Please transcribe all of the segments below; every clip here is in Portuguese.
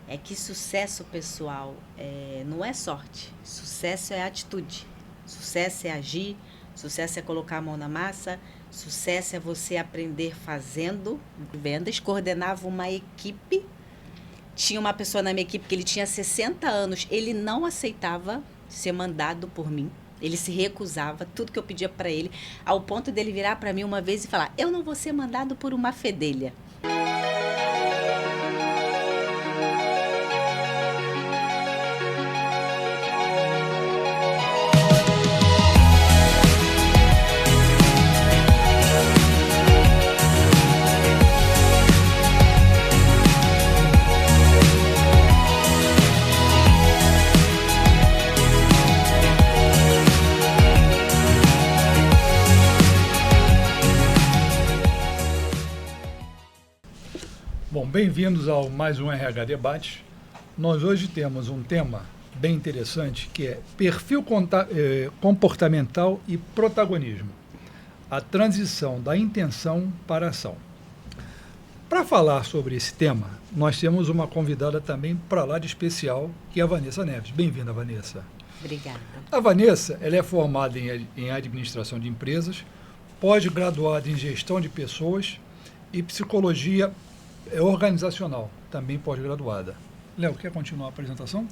é que sucesso pessoal não é sorte. Sucesso é atitude. Sucesso é agir. Sucesso é colocar a mão na massa. Sucesso é você aprender fazendo vendas. Coordenava uma equipe. Tinha uma pessoa na minha equipe que ele tinha 60 anos. Ele não aceitava ser mandado por mim. Ele se recusava, tudo que eu pedia para ele, ao ponto dele virar para mim uma vez e falar: eu não vou ser mandado por uma fedelha. Bom, bem-vindos ao mais um RH Debate. Nós hoje temos um tema bem interessante que é perfil comportamental e protagonismo. A transição da intenção para a ação. Para falar sobre esse tema, nós temos uma convidada também para lá de especial, que é a Vanessa Neves. Bem-vinda, Vanessa. Obrigada. A Vanessa, ela é formada em administração de empresas, pós-graduada em gestão de pessoas e psicologia organizacional, também pós-graduada. Léo, quer continuar a apresentação?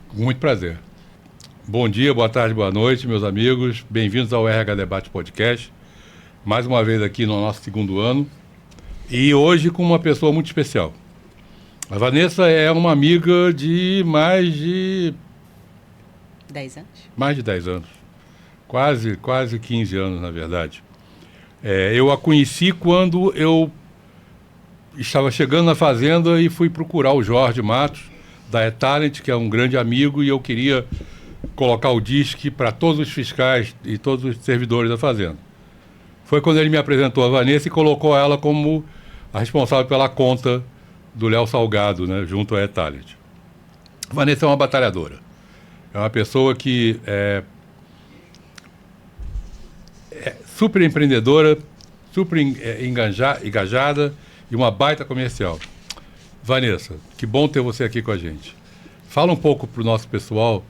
Com muito prazer. Bom dia, boa tarde, boa noite, meus amigos. Bem-vindos ao RH Debate Podcast. Mais uma vez aqui no nosso segundo ano. E hoje com uma pessoa muito especial. A Vanessa é uma amiga de mais de 10 anos? Mais de 10 anos. Quase 15 anos, na verdade. Eu a conheci quando eu estava chegando na fazenda e fui procurar o Jorge Matos, da E-Talent, que é um grande amigo, e eu queria colocar o DISC para todos os fiscais e todos os servidores da fazenda. Foi quando ele me apresentou a Vanessa e colocou ela como a responsável pela conta do Léo Salgado, né, junto à E-Talent. A Vanessa é uma batalhadora. É uma pessoa que é super empreendedora, super engajada, e uma baita comercial. Vanessa, que bom ter você aqui com a gente. Fala um pouco para o nosso pessoal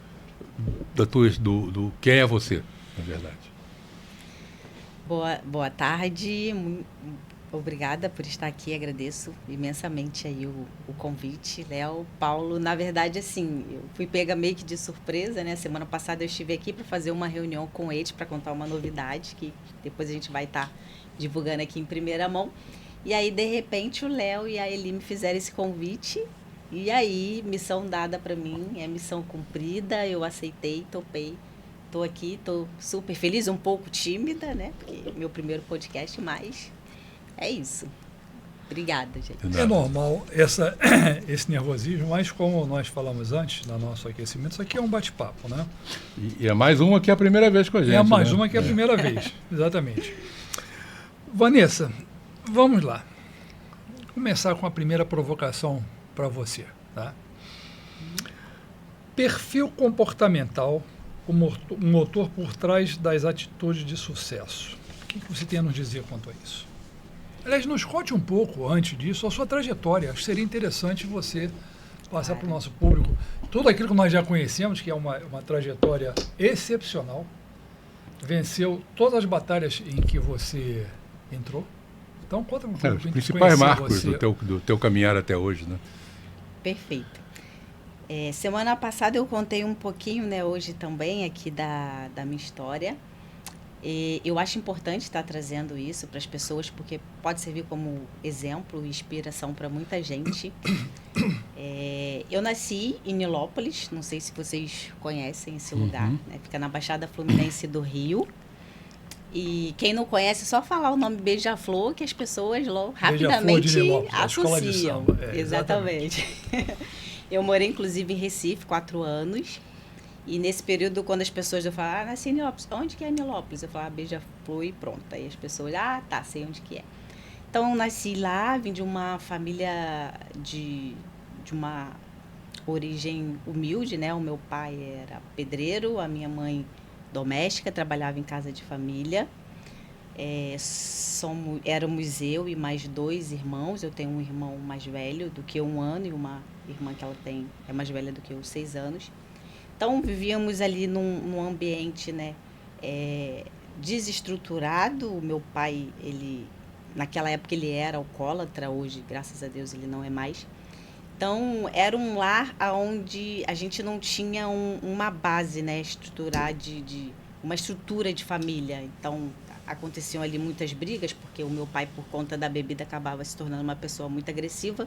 do quem é você, na verdade. Boa tarde, obrigada por estar aqui, agradeço imensamente aí o convite, Léo, Paulo. Na verdade, assim, eu fui pega meio que de surpresa, né? Semana passada eu estive aqui para fazer uma reunião com eles para contar uma novidade que depois a gente vai estar divulgando aqui em primeira mão. E aí, de repente, o Léo e a Eli me fizeram esse convite. E aí, missão dada para mim, é missão cumprida. Eu aceitei, topei. Estou aqui, estou super feliz, um pouco tímida, né? Porque é meu primeiro podcast, mas é isso. Obrigada, gente. É normal esse nervosismo, mas como nós falamos antes, no nosso aquecimento, isso aqui é um bate-papo, né? E é mais uma que é a primeira vez com a gente. É mais uma que é a primeira vez, exatamente. Vanessa, vamos lá. Vou começar com a primeira provocação para você. Tá? Perfil comportamental, o motor por trás das atitudes de sucesso. O que você tem a nos dizer quanto a isso? Aliás, nos conte um pouco, antes disso, a sua trajetória. Acho que seria interessante você passar para o nosso público tudo aquilo que nós já conhecemos, que é uma trajetória excepcional. Venceu todas as batalhas em que você entrou. Então, conta um pouco. Os principais marcos do teu caminhar até hoje, né? Perfeito. Semana passada eu contei um pouquinho, né, hoje também, aqui da minha história. Eu acho importante estar trazendo isso para as pessoas, porque pode servir como exemplo e inspiração para muita gente. Eu nasci em Nilópolis, não sei se vocês conhecem esse lugar, né? Fica na Baixada Fluminense do Rio. E quem não conhece, é só falar o nome Beija-Flor, que as pessoas rapidamente associam. Exatamente. Eu morei, inclusive, em Recife, 4 anos. E nesse período, quando as pessoas eu falo, nasci em Nilópolis. Onde que é Nilópolis? Eu falo, Beija-Flor e pronto. Aí as pessoas, tá, sei onde que é. Então, eu nasci lá, vim de uma família de uma origem humilde, né? O meu pai era pedreiro, a minha mãe doméstica, trabalhava em casa de família. Éramos eu e mais 2 irmãos. Eu tenho um irmão mais velho do que 1 ano e uma irmã que ela tem é mais velha do que eu, 6 anos. Então, vivíamos ali num ambiente, né, desestruturado. O meu pai, naquela época, ele era alcoólatra. Hoje, graças a Deus, ele não é mais. Então, era um lar onde a gente não tinha uma base, né, uma estrutura de família. Então, aconteciam ali muitas brigas, porque o meu pai, por conta da bebida, acabava se tornando uma pessoa muito agressiva.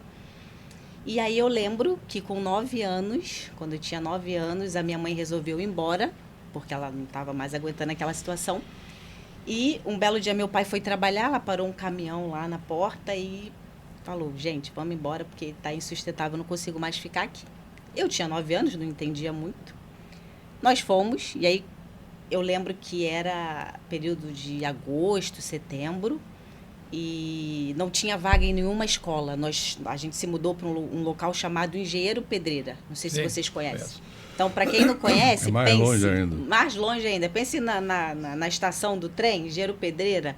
E aí eu lembro que com 9 anos, quando eu tinha 9 anos, a minha mãe resolveu ir embora, porque ela não estava mais aguentando aquela situação. E um belo dia meu pai foi trabalhar, ela parou um caminhão lá na porta e falou: gente, vamos embora porque está insustentável, não consigo mais ficar aqui. Eu tinha 9 anos, não entendia muito. Nós fomos, e aí eu lembro que era período de agosto, setembro, e não tinha vaga em nenhuma escola. A gente se mudou para um local chamado Engenheiro Pedreira. Não sei se vocês conhecem. Então, para quem não conhece, mais longe ainda. Pense na estação do trem, Engenheiro Pedreira,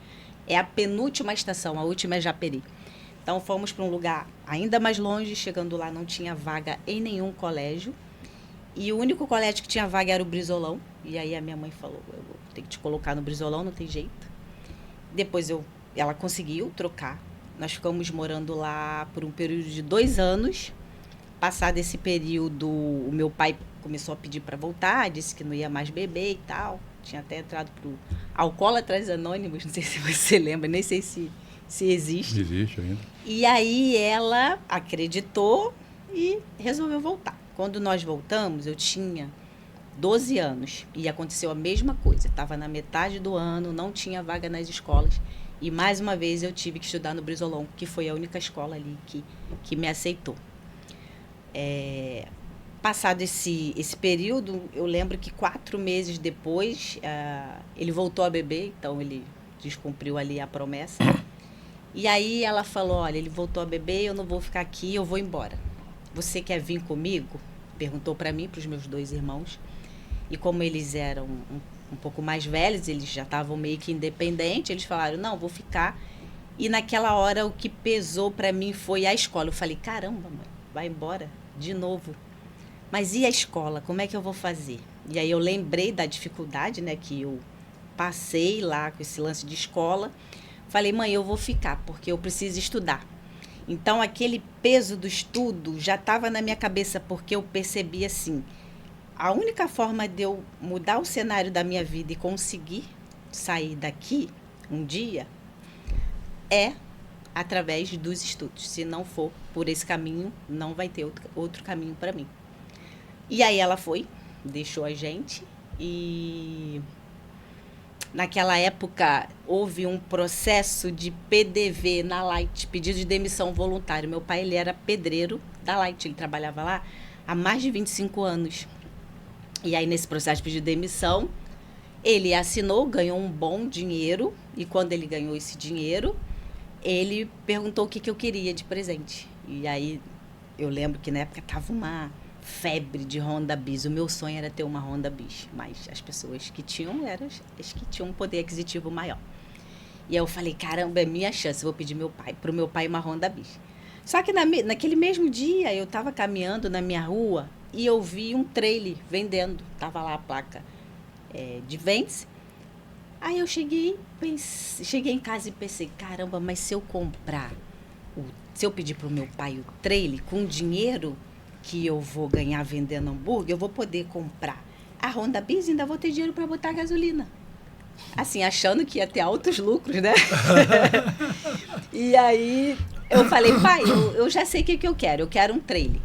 é a penúltima estação, a última é Japeri. Então, fomos para um lugar ainda mais longe. Chegando lá, não tinha vaga em nenhum colégio. E o único colégio que tinha vaga era o Brizolão. E aí a minha mãe falou: eu vou ter que te colocar no Brizolão, não tem jeito. Depois ela conseguiu trocar. Nós ficamos morando lá por um período de 2 anos. Passado esse período, o meu pai começou a pedir para voltar, disse que não ia mais beber e tal. Tinha até entrado para o Alcoólatras Anônimos, não sei se você lembra, nem sei se existe. Existe ainda. E aí ela acreditou e resolveu voltar. Quando nós voltamos, eu tinha 12 anos e aconteceu a mesma coisa. Estava na metade do ano, não tinha vaga nas escolas. E mais uma vez eu tive que estudar no Brizolão, que foi a única escola ali que me aceitou. Passado esse período, eu lembro que 4 meses depois, ele voltou a beber, então ele descumpriu ali a promessa. E aí ela falou: olha, ele voltou a beber, eu não vou ficar aqui, eu vou embora. Você quer vir comigo? Perguntou para mim, para os meus 2 irmãos. E como eles eram um pouco mais velhos, eles já estavam meio que independentes, eles falaram: não, vou ficar. E naquela hora o que pesou para mim foi a escola. Eu falei: caramba, mãe, vai embora de novo. Mas e a escola? Como é que eu vou fazer? E aí eu lembrei da dificuldade, né, que eu passei lá com esse lance de escola. Falei: mãe, eu vou ficar, porque eu preciso estudar. Então, aquele peso do estudo já estava na minha cabeça, porque eu percebi assim: a única forma de eu mudar o cenário da minha vida e conseguir sair daqui um dia é através dos estudos. Se não for por esse caminho, não vai ter outro caminho para mim. E aí ela foi, deixou a gente e naquela época houve um processo de PDV na Light, pedido de demissão voluntário. Meu pai, ele era pedreiro da Light, ele trabalhava lá há mais de 25 anos. E aí, nesse processo de pedido de demissão, ele assinou, ganhou um bom dinheiro. E quando ele ganhou esse dinheiro, ele perguntou o que eu queria de presente. E aí, eu lembro que na época estava uma febre de Honda Bis. O meu sonho era ter uma Honda Bis, mas as pessoas que tinham eram as que tinham um poder aquisitivo maior. E aí eu falei: caramba, é minha chance, vou pedir para o meu pai uma Honda Bis. Só que naquele mesmo dia, eu estava caminhando na minha rua e eu vi um trailer vendendo. Estava lá a placa de vende-se. Aí eu cheguei em casa e pensei: caramba, mas se eu se eu pedir para o meu pai o trailer com dinheiro que eu vou ganhar vendendo hambúrguer, eu vou poder comprar a Honda Bis e ainda vou ter dinheiro para botar gasolina. Assim, achando que ia ter altos lucros, né? E aí eu falei: pai, eu já sei o que eu quero. Eu quero um trailer.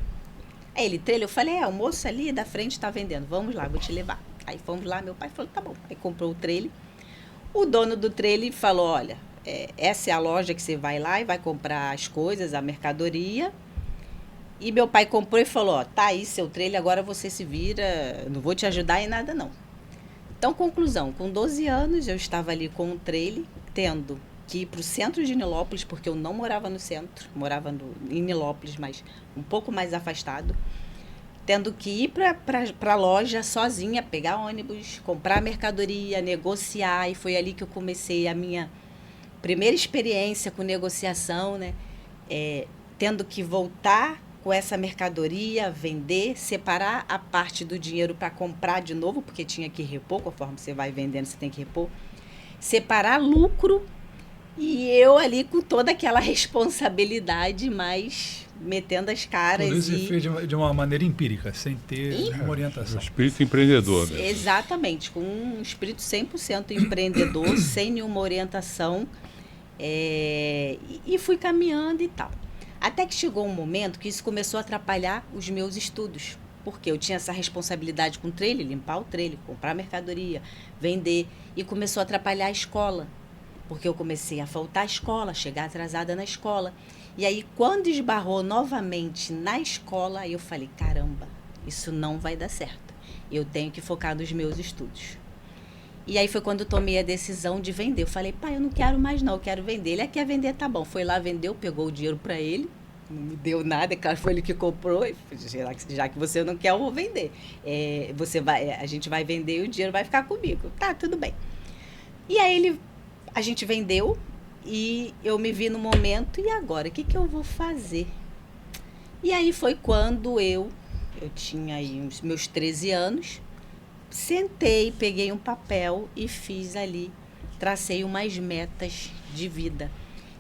Aí ele: trailer? Eu falei: o moço ali da frente está vendendo. Vamos lá, vou te levar. Aí fomos lá, meu pai falou: tá bom. Aí comprou o trailer. O dono do trailer falou: olha, essa é a loja que você vai lá e vai comprar as coisas, a mercadoria. E meu pai comprou e falou: tá aí seu trailer, agora você se vira, não vou te ajudar em nada não. Então, conclusão, com 12 anos eu estava ali com um trailer, tendo que ir para o centro de Nilópolis, porque eu não morava no centro, morava em Nilópolis, mas um pouco mais afastado, tendo que ir para a loja sozinha, pegar ônibus, comprar mercadoria, negociar, e foi ali que eu comecei a minha primeira experiência com negociação, né? Tendo que voltar com essa mercadoria, vender, separar a parte do dinheiro para comprar de novo, porque tinha que repor, conforme você vai vendendo, você tem que repor, separar lucro, e eu ali com toda aquela responsabilidade, mas metendo as caras. Tudo isso você fez de uma maneira empírica, sem ter uma orientação. Um espírito empreendedor mesmo. Exatamente, com um espírito 100% empreendedor, sem nenhuma orientação, e fui caminhando e tal. Até que chegou um momento que isso começou a atrapalhar os meus estudos, porque eu tinha essa responsabilidade com o trailer, limpar o trailer, comprar mercadoria, vender, e começou a atrapalhar a escola, porque eu comecei a faltar à escola, chegar atrasada na escola. E aí, quando esbarrou novamente na escola, eu falei, caramba, isso não vai dar certo. Eu tenho que focar nos meus estudos. E aí foi quando eu tomei a decisão de vender. Eu falei, pai, eu não quero mais não, eu quero vender. Ele quer vender, tá bom. Foi lá, vendeu, pegou o dinheiro para ele, não me deu nada, claro, foi ele que comprou. E já que você não quer, eu vou vender. A gente vai vender e o dinheiro vai ficar comigo. Tá, tudo bem. E aí a gente vendeu e eu me vi no momento, e agora, o que eu vou fazer? E aí foi quando eu tinha aí os meus 13 anos, sentei, peguei um papel e fiz ali, tracei umas metas de vida.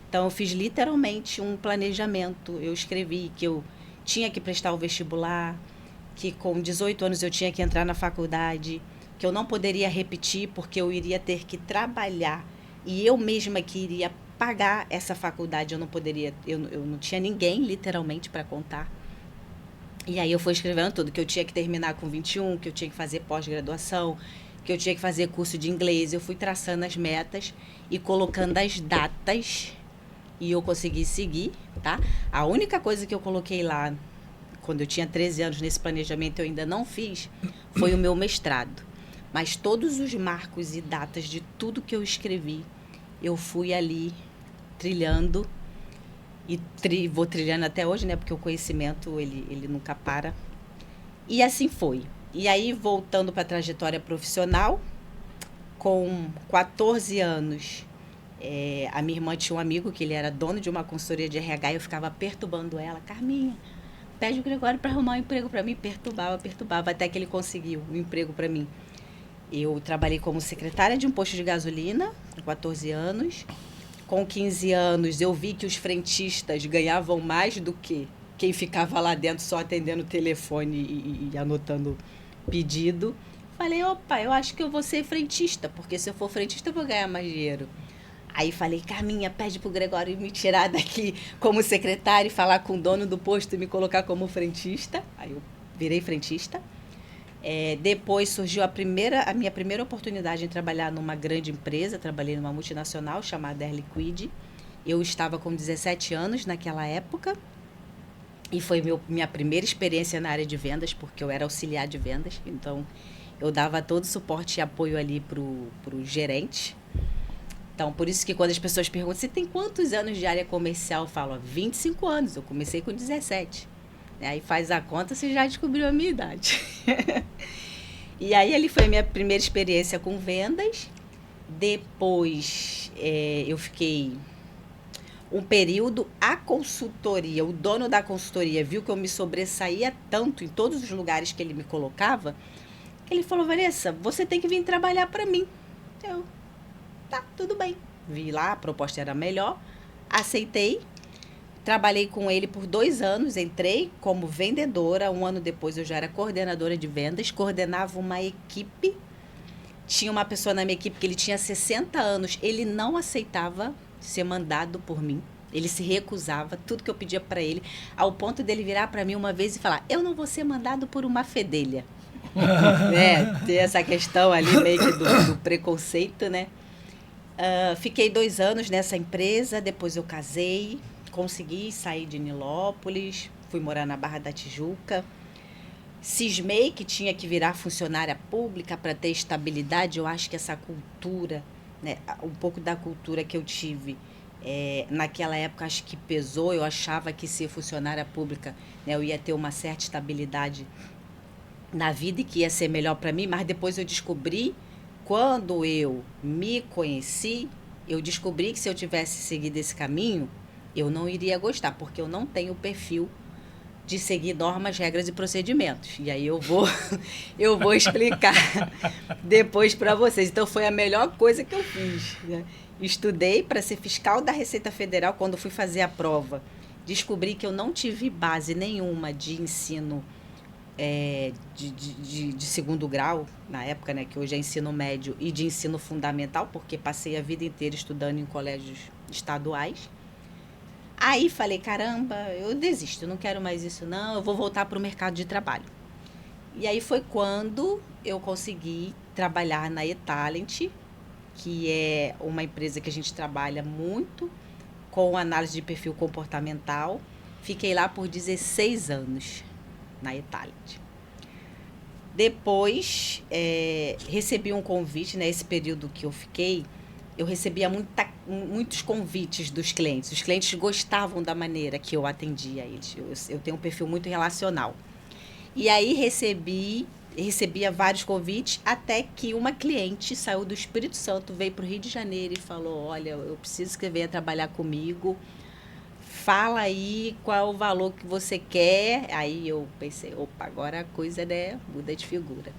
Então, eu fiz literalmente um planejamento. Eu escrevi que eu tinha que prestar o vestibular, que com 18 anos eu tinha que entrar na faculdade, que eu não poderia repetir porque eu iria ter que trabalhar e eu mesma que iria pagar essa faculdade. Eu não poderia, eu não tinha ninguém, literalmente, para contar. E aí eu fui escrevendo tudo, que eu tinha que terminar com 21, que eu tinha que fazer pós-graduação, que eu tinha que fazer curso de inglês. Eu fui traçando as metas e colocando as datas, e eu consegui seguir, tá? A única coisa que eu coloquei lá, quando eu tinha 13 anos, nesse planejamento eu ainda não fiz, foi o meu mestrado. Mas todos os marcos e datas de tudo que eu escrevi, eu fui ali trilhando, e vou trilhando até hoje, né? Porque o conhecimento, ele nunca para. E assim foi. E aí, voltando para a trajetória profissional, com 14 anos, a minha irmã tinha um amigo que ele era dono de uma consultoria de RH, e eu ficava perturbando ela. Carminha, pede o Gregório para arrumar um emprego para mim. Perturbava, até que ele conseguiu um emprego para mim. Eu trabalhei como secretária de um posto de gasolina, com 14 anos. Com 15 anos, eu vi que os frentistas ganhavam mais do que quem ficava lá dentro só atendendo o telefone e anotando pedido. Falei, opa, eu acho que eu vou ser frentista, porque se eu for frentista eu vou ganhar mais dinheiro. Aí falei, Carminha, pede pro Gregório me tirar daqui como secretária e falar com o dono do posto e me colocar como frentista. Aí eu virei frentista. Depois surgiu a minha primeira oportunidade em trabalhar numa grande empresa. Trabalhei numa multinacional chamada Air Liquide. Eu estava com 17 anos naquela época e foi minha primeira experiência na área de vendas, porque eu era auxiliar de vendas. Então, eu dava todo o suporte e apoio ali pro gerente. Então, por isso que quando as pessoas perguntam, você tem quantos anos de área comercial? Eu falo, 25 anos, eu comecei com 17. Aí faz a conta, você já descobriu a minha idade. E aí, ali foi a minha primeira experiência com vendas. Depois, eu fiquei um período, a consultoria, o dono da consultoria viu que eu me sobressaía tanto em todos os lugares que ele me colocava, que ele falou, Vanessa, você tem que vir trabalhar para mim. Eu, tá, tudo bem. Vi lá, a proposta era melhor, aceitei. Trabalhei com ele por 2 anos, entrei como vendedora. 1 ano depois eu já era coordenadora de vendas, coordenava uma equipe. Tinha uma pessoa na minha equipe que ele tinha 60 anos, ele não aceitava ser mandado por mim. Ele se recusava, tudo que eu pedia para ele, ao ponto dele virar para mim uma vez e falar, eu não vou ser mandado por uma fedelha. Tem essa questão ali meio que do preconceito, né? Fiquei 2 anos nessa empresa, depois eu casei. Consegui sair de Nilópolis, fui morar na Barra da Tijuca. Cismei que tinha que virar funcionária pública para ter estabilidade. Eu acho que essa cultura, né, um pouco da cultura que eu tive naquela época, acho que pesou. Eu achava que ser funcionária pública, né, eu ia ter uma certa estabilidade na vida e que ia ser melhor para mim, mas depois eu descobri, quando eu me conheci, eu descobri que se eu tivesse seguido esse caminho, eu não iria gostar, porque eu não tenho perfil de seguir normas, regras e procedimentos. E aí eu vou explicar depois para vocês. Então foi a melhor coisa que eu fiz, né? Estudei para ser fiscal da Receita Federal. Quando fui fazer a prova, descobri que eu não tive base nenhuma de ensino de segundo grau, na época, né, que hoje é ensino médio, e de ensino fundamental, porque passei a vida inteira estudando em colégios estaduais. Aí falei, caramba, eu desisto, eu não quero mais isso não, eu vou voltar para o mercado de trabalho. E aí foi quando eu consegui trabalhar na eTalent, que é uma empresa que a gente trabalha muito com análise de perfil comportamental. Fiquei lá por 16 anos na eTalent. Depois, recebi um convite, nesse período que eu fiquei, eu recebia muitos convites dos clientes. Os clientes gostavam da maneira que eu atendia eles. Eu tenho um perfil muito relacional. E aí recebia vários convites, até que uma cliente saiu do Espírito Santo, veio para o Rio de Janeiro e falou, olha, eu preciso que você venha trabalhar comigo. Fala aí qual é o valor que você quer. Aí eu pensei, opa, agora a coisa, né, muda de figura.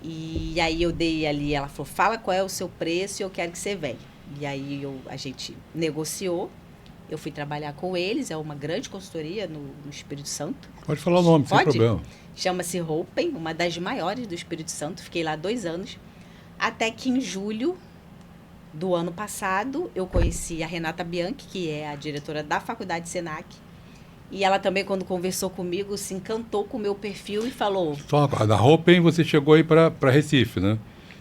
E aí eu dei ali, ela falou, fala qual é o seu preço e eu quero que você venha. E aí a gente negociou, eu fui trabalhar com eles, é uma grande consultoria no Espírito Santo. Pode falar o nome, sem problema. Chama-se Hopen, uma das maiores do Espírito Santo, fiquei lá 2 anos, até que em julho do ano passado, eu conheci a Renata Bianchi, que é a diretora da Faculdade Senac, e ela também, quando conversou comigo, se encantou com o meu perfil e falou... Só da Hopen você chegou aí para Recife, né?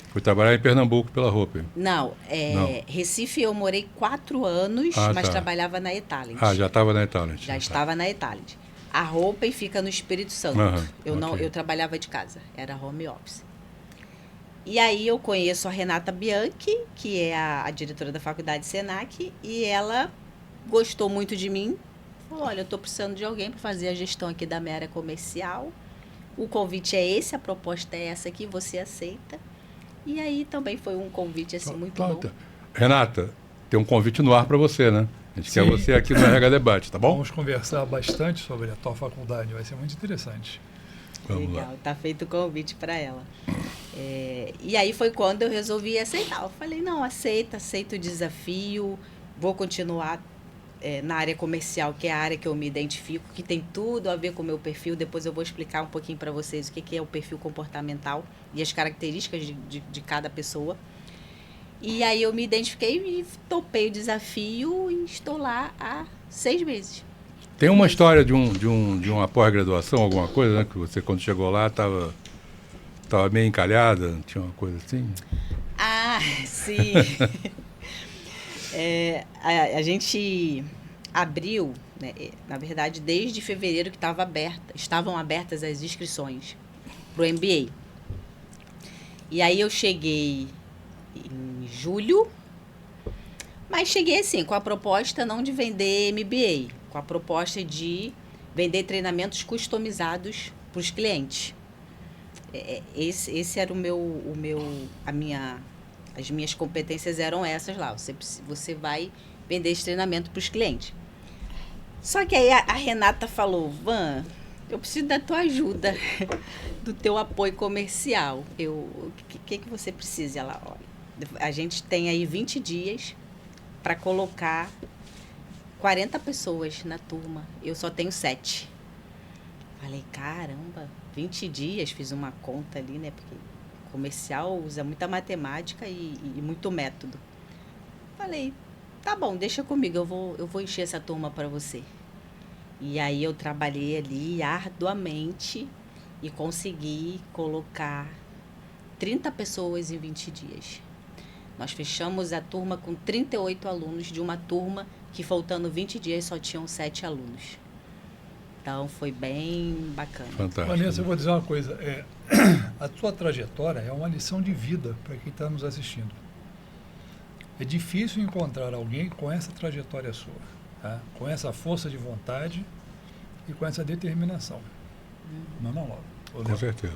Foi trabalhar em Pernambuco pela Hopen. Não, Recife eu morei 4 anos, mas trabalhava na eTalent. Já estava na eTalent. Já estava na eTalent. A Hopen fica no Espírito Santo. Eu trabalhava de casa, era home office. E aí eu conheço a Renata Bianchi, que é a diretora da Faculdade Senac, e ela gostou muito de mim. Falou, olha, eu estou precisando de alguém para fazer a gestão aqui da minha área comercial. O convite é esse, a proposta é essa aqui, você aceita? E aí também foi um convite assim muito bom. Renata, tem um convite no ar para você, né? A gente quer você aqui no RH Debate, tá bom? Vamos conversar bastante sobre a tua faculdade, vai ser muito interessante. Vamos Legal, lá. tá feito o convite para ela. E aí foi quando eu resolvi aceitar. Eu falei, não, aceito o desafio, vou continuar na área comercial, que é a área que eu me identifico, que tem tudo a ver com o meu perfil. Depois eu vou explicar um pouquinho para vocês o que é o perfil comportamental e as características de cada pessoa. E aí eu me identifiquei e topei o desafio e estou lá há 6 meses. Tem uma história de uma pós-graduação, alguma coisa, né? Que você, quando chegou lá, estava meio encalhada, tinha uma coisa assim? Ah, sim. A gente abriu, né, na verdade, desde fevereiro que estavam abertas as inscrições para o MBA. E aí eu cheguei em julho, mas cheguei assim, com a proposta não de vender MBA, com a proposta de vender treinamentos customizados para os clientes. Esse era as minhas competências eram essas lá. Você vai vender esse treinamento para os clientes. Só que aí a Renata falou, Van, eu preciso da tua ajuda, do teu apoio comercial. O que você precisa? Ela, olha, a gente tem aí 20 dias para colocar 40 pessoas na turma. Eu só tenho 7. Falei, caramba, 20 dias, fiz uma conta ali, né? Porque comercial usa muita matemática e muito método. Falei, tá bom, deixa comigo, eu vou encher essa turma para você. E aí eu trabalhei ali arduamente e consegui colocar 30 pessoas em 20 dias. Nós fechamos a turma com 38 alunos, de uma turma que, faltando 20 dias, só tinham 7 alunos. Então, foi bem bacana. Fantástico. Vanessa, eu vou dizer uma coisa. A tua trajetória é uma lição de vida para quem está nos assistindo. É difícil encontrar alguém com essa trajetória sua, tá? Com essa força de vontade e com essa determinação. Não logo. Com certeza.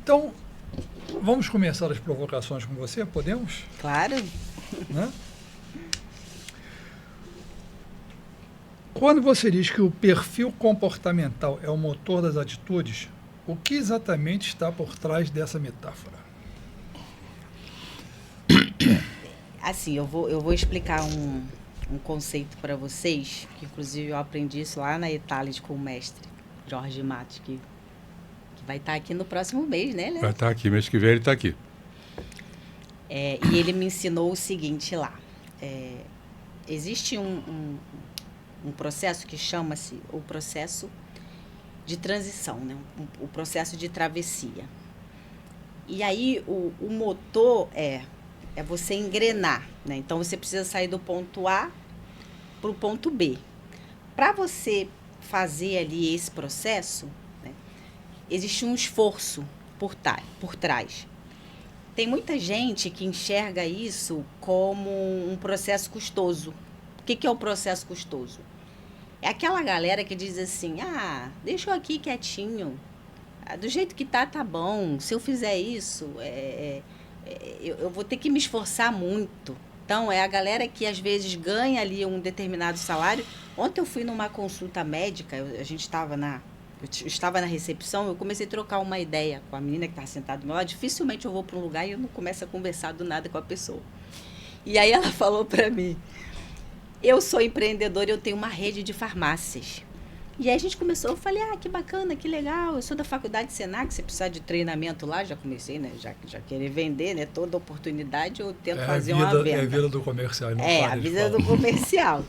Então, vamos começar as provocações com você? Podemos? Claro. Né? Quando você diz que o perfil comportamental é o motor das atitudes, o que exatamente está por trás dessa metáfora? Assim, eu vou explicar um conceito para vocês, que inclusive eu aprendi isso lá na Itália com o mestre Jorge Matos, que vai estar aqui no próximo mês, né, Léo? Vai estar aqui, mês que vem ele está aqui. E ele me ensinou o seguinte lá. Existe um processo que chama-se o processo de transição, né? O processo de travessia. E aí o motor é você engrenar, né? Então você precisa sair do ponto A para o ponto B. Para você fazer ali esse processo, né, existe um esforço por trás. Tem muita gente que enxerga isso como um processo custoso. O que é o processo custoso? É aquela galera que diz assim, deixa eu aqui quietinho, do jeito que tá bom, se eu fizer isso, eu vou ter que me esforçar muito. Então, é a galera que às vezes ganha ali um determinado salário. Ontem eu fui numa consulta médica, eu estava na recepção, eu comecei a trocar uma ideia com a menina que estava sentada do meu lado. Dificilmente eu vou para um lugar e eu não começo a conversar do nada com a pessoa. E aí ela falou para mim, eu sou empreendedora, eu tenho uma rede de farmácias. E aí a gente começou, eu falei, que bacana, que legal, eu sou da faculdade Senac, se precisar de treinamento lá, já comecei, né, já querer vender, né, toda oportunidade eu tento fazer uma venda. É a vida do comercial. Não a vida do comercial.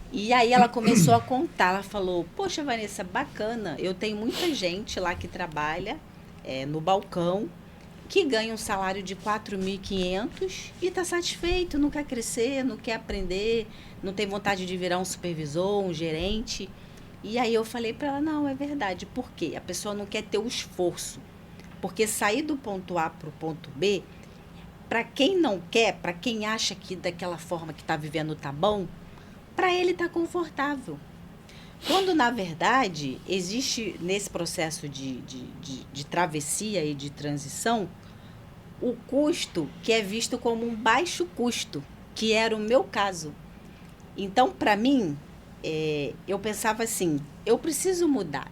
E aí ela começou a contar, ela falou, poxa, Vanessa, bacana, eu tenho muita gente lá que trabalha no balcão, que ganha um salário de 4.500 e está satisfeito, não quer crescer, não quer aprender, não tem vontade de virar um supervisor, um gerente. E aí eu falei para ela, não, é verdade. Por quê? A pessoa não quer ter o esforço. Porque sair do ponto A para o ponto B, para quem não quer, para quem acha que daquela forma que está vivendo está bom, para ele está confortável. Quando, na verdade, existe nesse processo de travessia e de transição, o custo que é visto como um baixo custo, que era o meu caso. Então, para mim, eu pensava assim, eu preciso mudar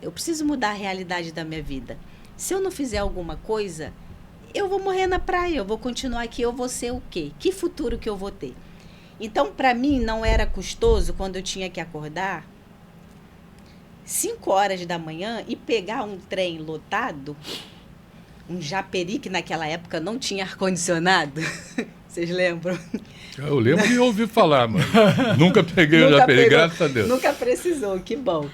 a realidade da minha vida. Se eu não fizer alguma coisa, eu vou morrer na praia, eu vou continuar aqui, eu vou ser o quê? Que futuro que eu vou ter? Então, para mim, não era custoso quando eu tinha que acordar 5 horas da manhã e pegar um trem lotado, um Japeri, que naquela época não tinha ar-condicionado. Vocês lembram? Eu lembro de ouvir falar, mas nunca peguei o Japeri, graças a Deus. Nunca precisou, que bom.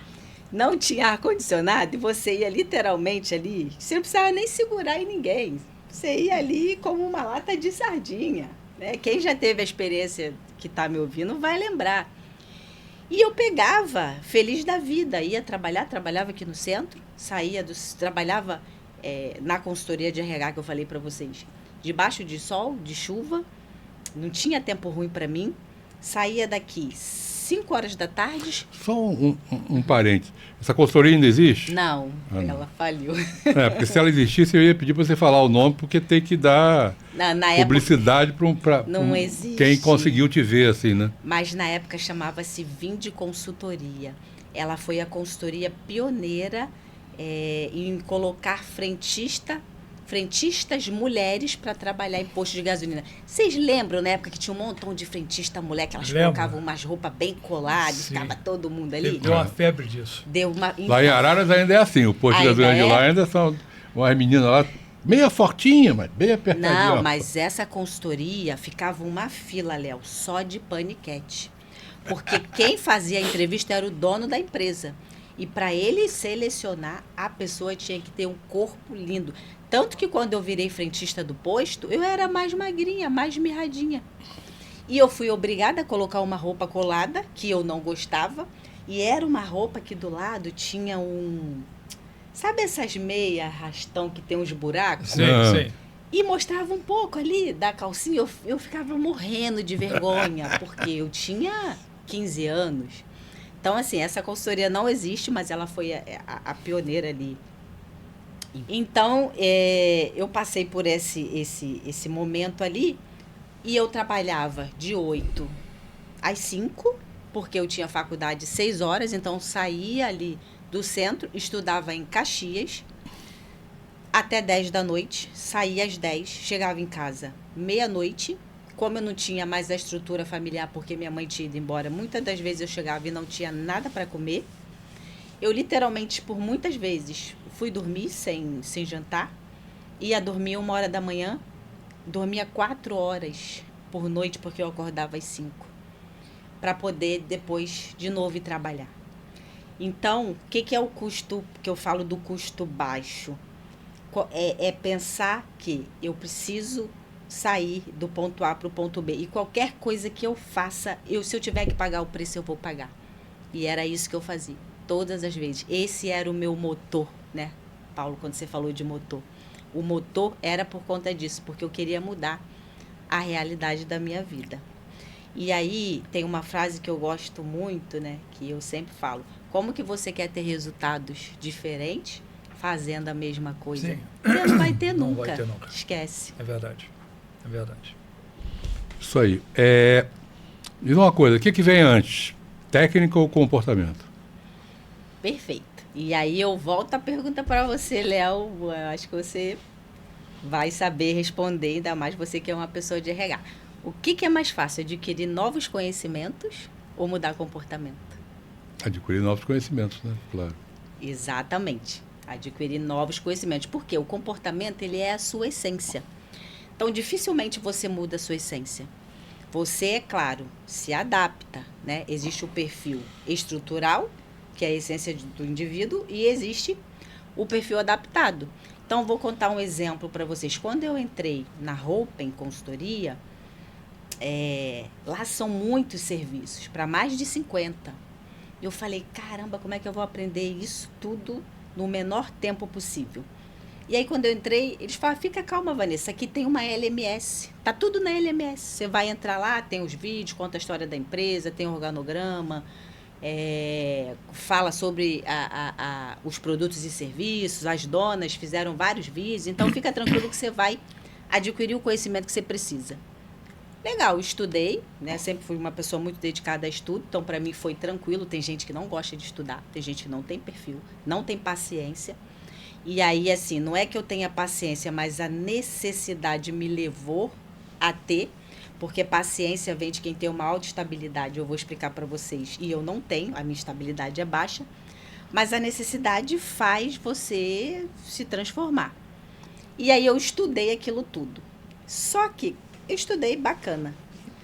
Não tinha ar-condicionado e você ia literalmente ali, você não precisava nem segurar em ninguém. Você ia ali como uma lata de sardinha. Né? Quem já teve a experiência que está me ouvindo vai lembrar. E eu pegava, feliz da vida, ia trabalhava aqui no centro, trabalhava na consultoria de RH que eu falei para vocês, debaixo de sol, de chuva, não tinha tempo ruim para mim, saía daqui 5 horas da tarde. Só um parênteses, essa consultoria ainda existe? Não, ela falhou. Porque se ela existisse eu ia pedir para você falar o nome, porque tem que dar na publicidade para quem conseguiu te ver, assim, né? Mas na época chamava-se Vinde Consultoria. Ela foi a consultoria pioneira em colocar frentistas mulheres para trabalhar em posto de gasolina. Vocês lembram na época que tinha um montão de frentista mulher, que elas colocavam umas roupas bem coladas, ficava todo mundo ali? Deu uma febre disso. Lá em Araras ainda é assim, o posto de gasolina de lá ainda são umas meninas lá, meia fortinha, mas bem apertadinha. Não, mas essa consultoria ficava uma fila, Léo, só de paniquete. Porque quem fazia a entrevista era o dono da empresa. E para ele selecionar, a pessoa tinha que ter um corpo lindo. Tanto que quando eu virei frentista do posto, eu era mais magrinha, mais mirradinha. E eu fui obrigada a colocar uma roupa colada, que eu não gostava. E era uma roupa que do lado tinha sabe essas meias rastão que tem uns buracos? Sim, sim. E mostrava um pouco ali da calcinha. Eu ficava morrendo de vergonha, porque eu tinha 15 anos. Então, assim, essa consultoria não existe, mas ela foi a pioneira ali Então, eu passei por esse momento ali e eu trabalhava de 8 às 5, porque eu tinha faculdade 6 horas, então saía ali do centro, estudava em Caxias até 10 da noite, saía às 10, chegava em casa meia-noite. Como eu não tinha mais a estrutura familiar, porque minha mãe tinha ido embora, muitas das vezes eu chegava e não tinha nada para comer. Eu literalmente, por muitas vezes, fui dormir sem jantar, ia dormir 1 hora da manhã, dormia 4 horas por noite, porque eu acordava às 5, para poder depois de novo ir trabalhar. Então, o que é o custo, que eu falo do custo baixo? É pensar que eu preciso sair do ponto A para o ponto B. E qualquer coisa que eu faça, se eu tiver que pagar o preço, eu vou pagar. E era isso que eu fazia, todas as vezes. Esse era o meu motor, né, Paulo, quando você falou de motor. O motor era por conta disso, porque eu queria mudar a realidade da minha vida. E aí, tem uma frase que eu gosto muito, né, que eu sempre falo. Como que você quer ter resultados diferentes fazendo a mesma coisa? Sim. Você não vai ter Não nunca. vai ter nunca. Esquece. É verdade. É verdade. Isso aí. Diz uma coisa, o que vem antes? Técnica ou comportamento? Perfeito. E aí eu volto a pergunta para você, Léo. Eu acho que você vai saber responder, ainda mais você que é uma pessoa de RH. O que é mais fácil, adquirir novos conhecimentos ou mudar comportamento? Adquirir novos conhecimentos, né? Claro. Exatamente. Adquirir novos conhecimentos. Porque o comportamento, ele é a sua essência. Então, dificilmente você muda a sua essência. Você, é claro, se adapta, né? Existe o perfil estrutural, que é a essência do indivíduo, e existe o perfil adaptado. Então, vou contar um exemplo para vocês. Quando eu entrei na Roupa em consultoria, lá são muitos serviços, para mais de 50. Eu falei, caramba, como é que eu vou aprender isso tudo no menor tempo possível? E aí, quando eu entrei, eles falaram, fica calma, Vanessa, aqui tem uma LMS. Tá tudo na LMS. Você vai entrar lá, tem os vídeos, conta a história da empresa, tem o organograma, fala sobre os produtos e serviços, as donas fizeram vários vídeos. Então, fica tranquilo que você vai adquirir o conhecimento que você precisa. Legal, estudei, né? Sempre fui uma pessoa muito dedicada a estudo, então, para mim, foi tranquilo. Tem gente que não gosta de estudar, tem gente que não tem perfil, não tem paciência. E aí, assim, não é que eu tenha paciência, mas a necessidade me levou a ter, porque paciência vem de quem tem uma alta estabilidade, eu vou explicar para vocês, e eu não tenho, a minha estabilidade é baixa, mas a necessidade faz você se transformar. E aí eu estudei aquilo tudo. Só que eu estudei bacana,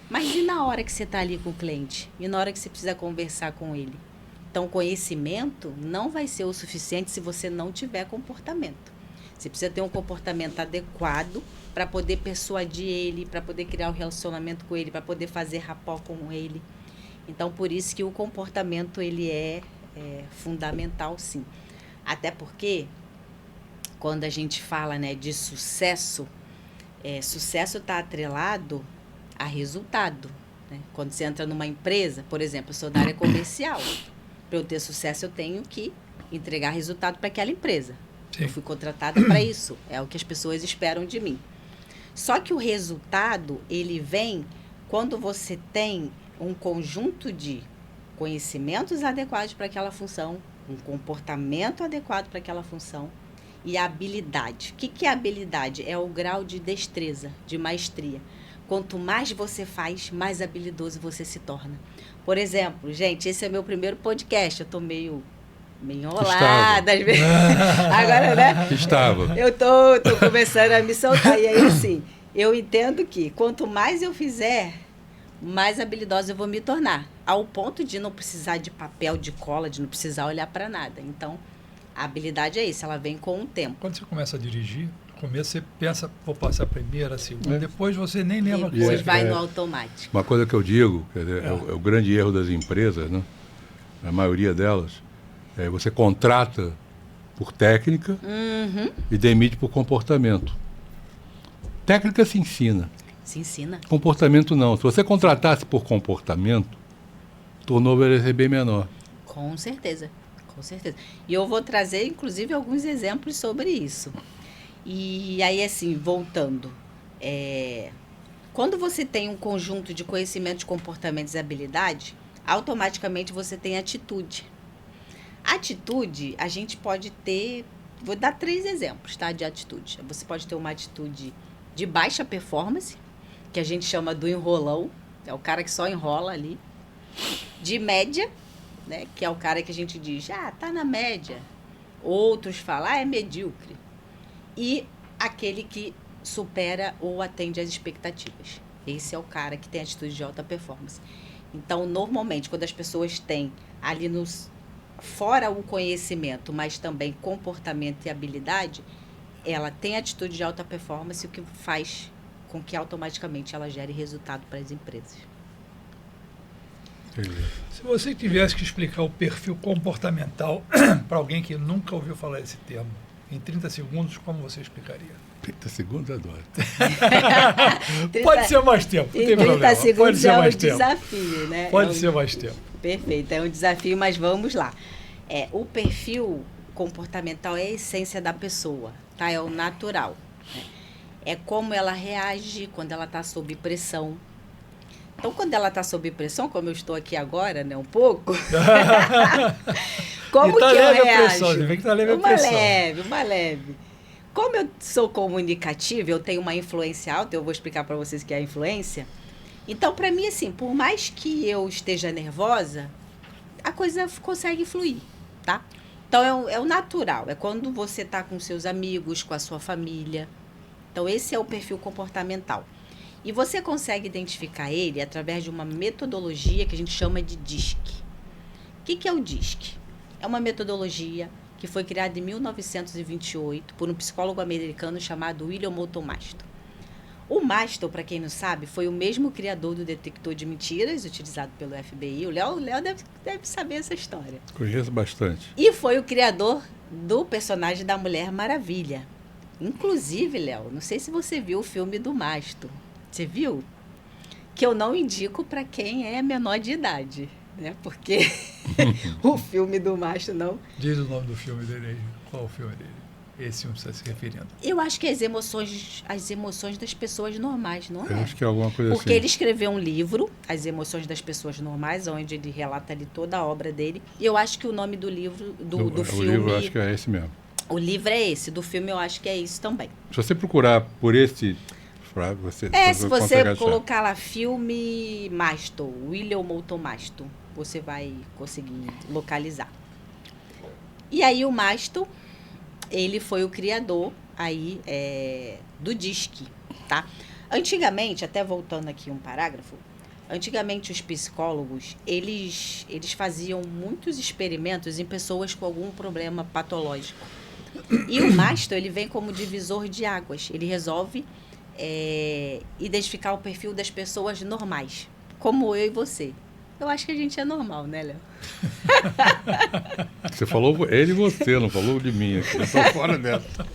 mas e na hora que você está ali com o cliente? E na hora que você precisa conversar com ele? Então, conhecimento não vai ser o suficiente se você não tiver comportamento. Você precisa ter um comportamento adequado para poder persuadir ele, para poder criar um relacionamento com ele, para poder fazer rapport com ele. Então, por isso que o comportamento ele é fundamental, sim. Até porque, quando a gente fala, né, de sucesso, sucesso está atrelado a resultado, né? Quando você entra numa empresa, por exemplo, eu sou da área comercial. Para eu ter sucesso, eu tenho que entregar resultado para aquela empresa. Sim. Eu fui contratada para isso. É o que as pessoas esperam de mim. Só que o resultado, ele vem quando você tem um conjunto de conhecimentos adequados para aquela função, um comportamento adequado para aquela função e a habilidade. O que é habilidade? É o grau de destreza, de maestria. Quanto mais você faz, mais habilidoso você se torna. Por exemplo, gente, esse é meu primeiro podcast. Eu estou meio enrolada às vezes. Agora, né? Estava. Eu tô começando a me soltar. E aí, assim, eu entendo que quanto mais eu fizer, mais habilidosa eu vou me tornar. Ao ponto de não precisar de papel, de cola, de não precisar olhar para nada. Então, a habilidade é isso, ela vem com o tempo. Quando você começa a dirigir, no começo você pensa, vou passar a primeira, a segunda, depois você nem lembra. Depois vai no automático. Uma coisa que eu digo, quer dizer, é o grande erro das empresas, né? A maioria delas, você contrata por técnica e demite por comportamento. Técnica se ensina. Se ensina. Comportamento não. Se você contratasse por comportamento, o turnover ia ser bem menor. Com certeza. Com certeza. E eu vou trazer, inclusive, alguns exemplos sobre isso. E aí, assim, voltando, quando você tem um conjunto de conhecimentos, comportamentos e habilidades, automaticamente você tem atitude. Atitude, a gente pode ter, vou dar 3 exemplos, tá, de atitude. Você pode ter uma atitude de baixa performance, que a gente chama do enrolão, é o cara que só enrola ali. De média, né, que é o cara que a gente diz, tá na média. Outros falam, é medíocre. E aquele que supera ou atende às expectativas. Esse é o cara que tem atitude de alta performance. Então, normalmente, quando as pessoas têm ali fora o conhecimento, mas também comportamento e habilidade, ela tem atitude de alta performance, o que faz com que automaticamente ela gere resultado para as empresas. Se você tivesse que explicar o perfil comportamental para alguém que nunca ouviu falar esse termo, em 30 segundos, como você explicaria? 30 segundos, adoro. Pode ser mais tempo, não tem problema. 30 segundos pode ser mais tempo. Desafio, né? Pode ser mais tempo. Perfeito, é um desafio, mas vamos lá. O perfil comportamental é a essência da pessoa, tá? É o natural. Né? É como ela reage quando ela está sob pressão. Então, quando ela está sob pressão, como eu estou aqui agora, né, um pouco, como que eu reajo? Você vê que tá leve a pressão. Uma leve. Como eu sou comunicativa, eu tenho uma influência alta, eu vou explicar para vocês o que é a influência. Então, para mim, assim, por mais que eu esteja nervosa, a coisa consegue fluir, tá? Então, é o natural, é quando você está com seus amigos, com a sua família. Então, esse é o perfil comportamental. E você consegue identificar ele através de uma metodologia que a gente chama de DISC. O que é o DISC? É uma metodologia que foi criada em 1928 por um psicólogo americano chamado William Moulton Marston. O Marston, para quem não sabe, foi o mesmo criador do detector de mentiras, utilizado pelo FBI. O Léo deve saber essa história. Conheço bastante. E foi o criador do personagem da Mulher Maravilha. Inclusive, Léo, não sei se você viu o filme do Marston. Você viu? Que eu não indico para quem é menor de idade, né? Porque o filme do Marston não... Diz o nome do filme dele aí. Qual é o filme dele? Esse filme que você está se referindo. Eu acho que as emoções das pessoas normais, não é? Eu acho que é alguma coisa Porque assim. ele escreveu um livro, As Emoções das Pessoas Normais, onde ele relata ali toda a obra dele. E eu acho que o nome do livro, do filme... O livro eu acho que é esse mesmo. O livro é esse, do filme eu acho que é isso também. Se você procurar por esse... se você colocar lá filme Marston, William Moulton Marston, você vai conseguir localizar. E aí o Marston, ele foi o criador aí do DISC, tá? Antigamente, até voltando aqui um parágrafo, antigamente os psicólogos, eles faziam muitos experimentos em pessoas com algum problema patológico. E o Marston, ele vem como divisor de águas, ele resolve identificar o perfil das pessoas normais, como eu e você. Eu acho que a gente é normal, né, Léo? Você falou ele e você, não falou de mim aqui. Eu tô fora dessa.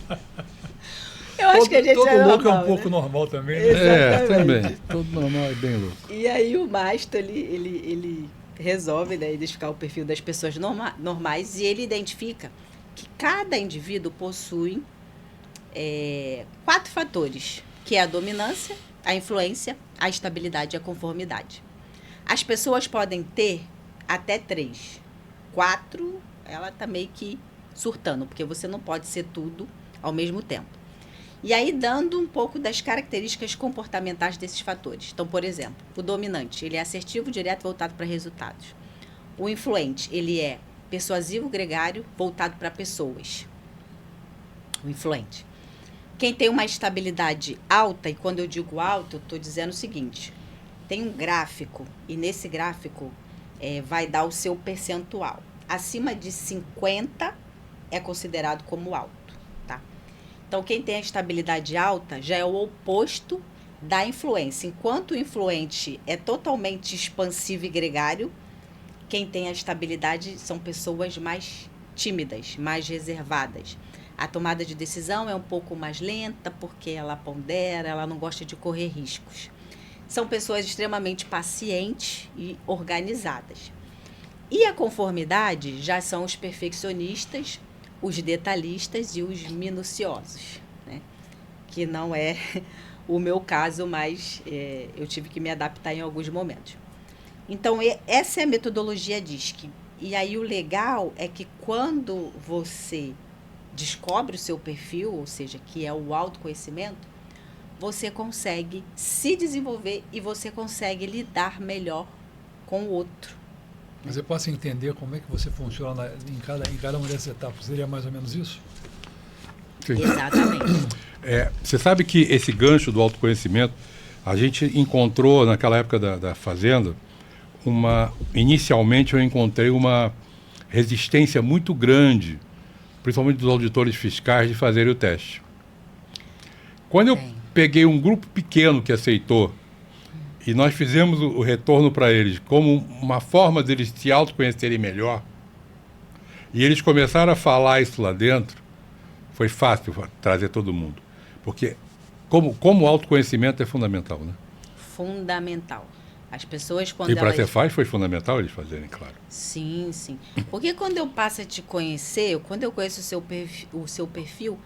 Eu acho que a gente todo é louco normal, é um pouco né? normal também, né? Exatamente. Também. Todo normal é bem louco. E aí o Marston, ele resolve, né, identificar o perfil das pessoas normais e ele identifica que cada indivíduo possui 4 fatores, que é a dominância, a influência, a estabilidade e a conformidade. As pessoas podem ter até 3. 4, ela está meio que surtando, porque você não pode ser tudo ao mesmo tempo. E aí, dando um pouco das características comportamentais desses fatores. Então, por exemplo, o dominante, ele é assertivo, direto, voltado para resultados. O influente, ele é persuasivo, gregário, voltado para pessoas. O influente. Quem tem uma estabilidade alta, e quando eu digo alta, eu estou dizendo o seguinte, tem um gráfico, e nesse gráfico vai dar o seu percentual. Acima de 50 é considerado como alto, tá? Então, quem tem a estabilidade alta já é o oposto da influência. Enquanto o influente é totalmente expansivo e gregário, quem tem a estabilidade são pessoas mais tímidas, mais reservadas. A tomada de decisão é um pouco mais lenta, porque ela pondera, ela não gosta de correr riscos. São pessoas extremamente pacientes e organizadas. E a conformidade já são os perfeccionistas, os detalhistas e os minuciosos, né? Que não é o meu caso, mas eu tive que me adaptar em alguns momentos. Então, essa é a metodologia DISC. E aí o legal é que quando você descobre o seu perfil, ou seja, que é o autoconhecimento, você consegue se desenvolver e você consegue lidar melhor com o outro. Mas eu posso entender como é que você funciona em cada uma dessas etapas. Seria mais ou menos isso? Sim. Exatamente. Você sabe que esse gancho do autoconhecimento, a gente encontrou naquela época da Fazenda, inicialmente eu encontrei uma resistência muito grande, principalmente dos auditores fiscais, de fazerem o teste. Quando eu peguei um grupo pequeno que aceitou, e nós fizemos o retorno para eles como uma forma deles se autoconhecerem melhor, e eles começaram a falar isso lá dentro, foi fácil trazer todo mundo. Porque como o autoconhecimento é fundamental, né? Fundamental. As pessoas, quando e para elas... ser faz, foi fundamental eles fazerem, claro. Sim, sim. Porque quando eu passo a te conhecer, quando eu conheço o seu perfil,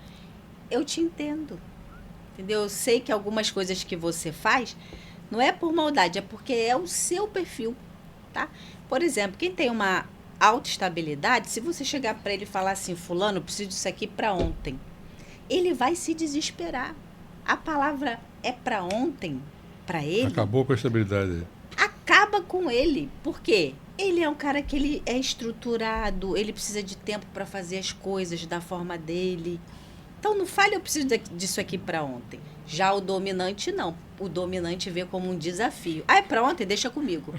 eu te entendo. Entendeu? Eu sei que algumas coisas que você faz não é por maldade, é porque é o seu perfil, tá? Por exemplo, quem tem uma autoestabilidade, se você chegar para ele e falar assim, fulano, eu preciso disso aqui para ontem, ele vai se desesperar. A palavra é para ontem, para ele. Acabou com a estabilidade. Acaba com ele. Por quê? Ele é um cara que ele é estruturado, ele precisa de tempo para fazer as coisas da forma dele. Então, não fale, eu preciso disso aqui para ontem. Já o dominante, não. O dominante vê como um desafio. Ah, é para ontem? Deixa comigo.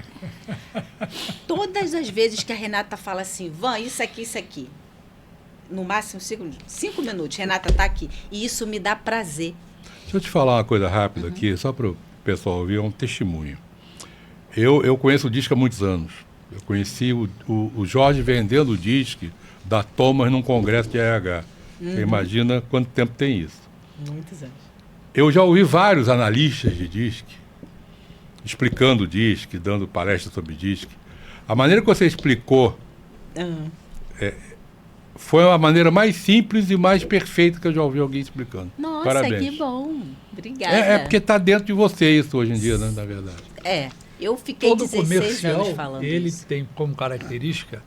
Todas as vezes que a Renata fala assim, Van, isso aqui. No máximo 5 minutos, Renata tá aqui. E isso me dá prazer. Deixa eu te falar uma coisa rápida aqui, só para o pessoal ouvir, é um testemunho. Eu conheço o DISC há muitos anos. Eu conheci o Jorge vendendo o DISC da Thomas num congresso de RH. Você imagina quanto tempo tem isso. Muitos anos. Eu já ouvi vários analistas de DISC explicando o DISC, dando palestras sobre DISC. A maneira que você explicou foi a maneira mais simples e mais perfeita que eu já ouvi alguém explicando. Nossa, parabéns. que bom. Obrigada. É porque está dentro de você isso hoje em dia, né, na verdade. Eu fiquei Todo 16 comercial, anos falando ele isso. tem como característica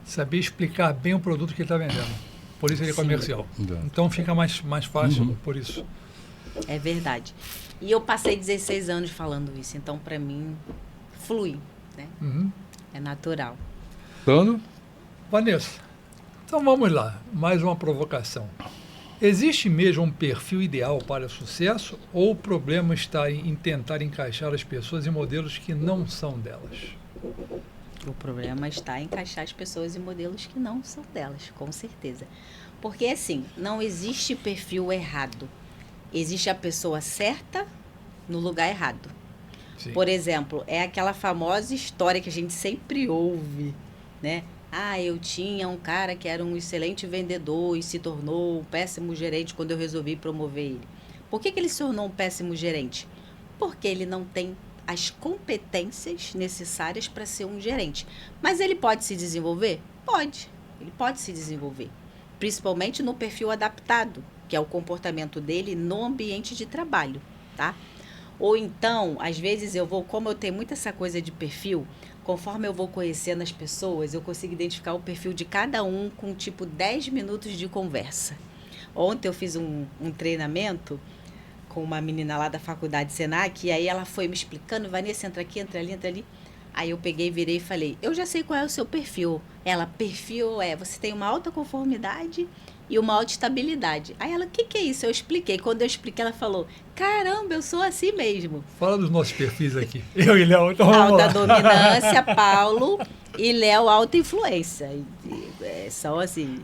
saber explicar bem o produto que ele está vendendo. Por isso ele é Sim. comercial. Exato. Então fica mais fácil por isso. É verdade. E eu passei 16 anos falando isso, então para mim flui, né? É natural. Sandro? Vanessa, então vamos lá, mais uma provocação. Existe mesmo um perfil ideal para sucesso ou o problema está em tentar encaixar as pessoas em modelos que não são delas? O problema está em encaixar as pessoas em modelos que não são delas, com certeza. Porque assim, não existe perfil errado. Existe a pessoa certa no lugar errado. Sim. Por exemplo, é aquela famosa história que a gente sempre ouve, né? Ah, eu tinha um cara que era um excelente vendedor e se tornou um péssimo gerente quando eu resolvi promover ele. Por que ele se tornou um péssimo gerente? Porque ele não tem as competências necessárias para ser um gerente. Mas ele pode se desenvolver? Pode. Ele pode se desenvolver. Principalmente no perfil adaptado, que é o comportamento dele no ambiente de trabalho, tá? Ou então, às vezes como eu tenho muito essa coisa de perfil, conforme eu vou conhecendo as pessoas, eu consigo identificar o perfil de cada um com tipo 10 minutos de conversa. Ontem eu fiz um treinamento com uma menina lá da faculdade Senac, e aí ela foi me explicando, Vanessa, entra aqui, entra ali, entra ali. Aí eu peguei, virei e falei, eu já sei qual é o seu perfil. Ela, perfil você tem uma alta conformidade e uma alta estabilidade. Aí ela, o que é isso? Eu expliquei. Quando eu expliquei, ela falou, caramba, eu sou assim mesmo. Fala dos nossos perfis aqui. Eu e Léo, então vamos Alta lá. dominância, Paulo, e Léo, alta influência. São assim.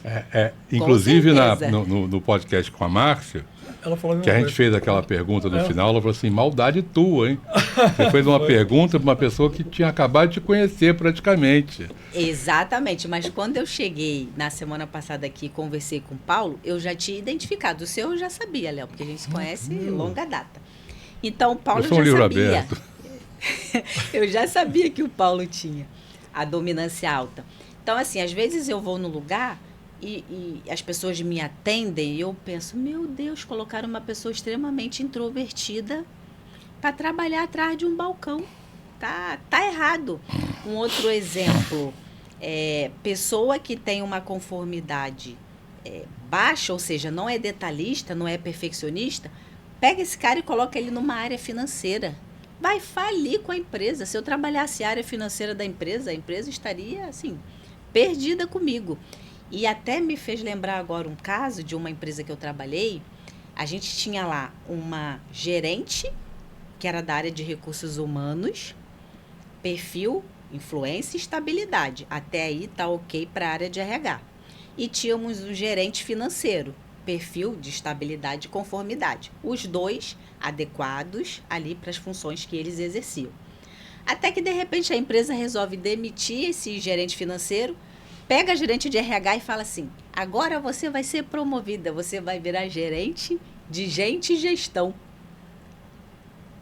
Inclusive certeza. no podcast com a Márcia, Ela falou a mesma que a gente coisa. fez aquela pergunta no final, ela falou assim, maldade tua, hein? Você fez uma pergunta para uma pessoa que tinha acabado de te conhecer praticamente. Exatamente, mas quando eu cheguei na semana passada aqui e conversei com o Paulo, eu já tinha identificado. O seu eu já sabia, Léo, porque a gente se conhece longa data. Então, o Paulo Eu sou um já livro sabia. aberto. Eu já sabia que o Paulo tinha. a dominância alta. Então, assim, às vezes eu vou no lugar e as pessoas me atendem e eu penso, meu Deus, colocaram uma pessoa extremamente introvertida para trabalhar atrás de um balcão. Tá errado. Um outro exemplo, pessoa que tem uma conformidade baixa, ou seja, não é detalhista, não é perfeccionista, pega esse cara e coloca ele numa área financeira. Vai falir com a empresa. Se eu trabalhasse a área financeira da empresa, a empresa estaria, assim, perdida comigo. E até me fez lembrar agora um caso de uma empresa que eu trabalhei. A gente tinha lá uma gerente, que era da área de recursos humanos, perfil, influência e estabilidade. Até aí tá ok para a área de RH. E tínhamos o gerente financeiro, perfil de estabilidade e conformidade. Os dois adequados ali para as funções que eles exerciam. Até que, de repente, a empresa resolve demitir esse gerente financeiro, pega a gerente de RH e fala assim, agora você vai ser promovida, você vai virar gerente de gente e gestão.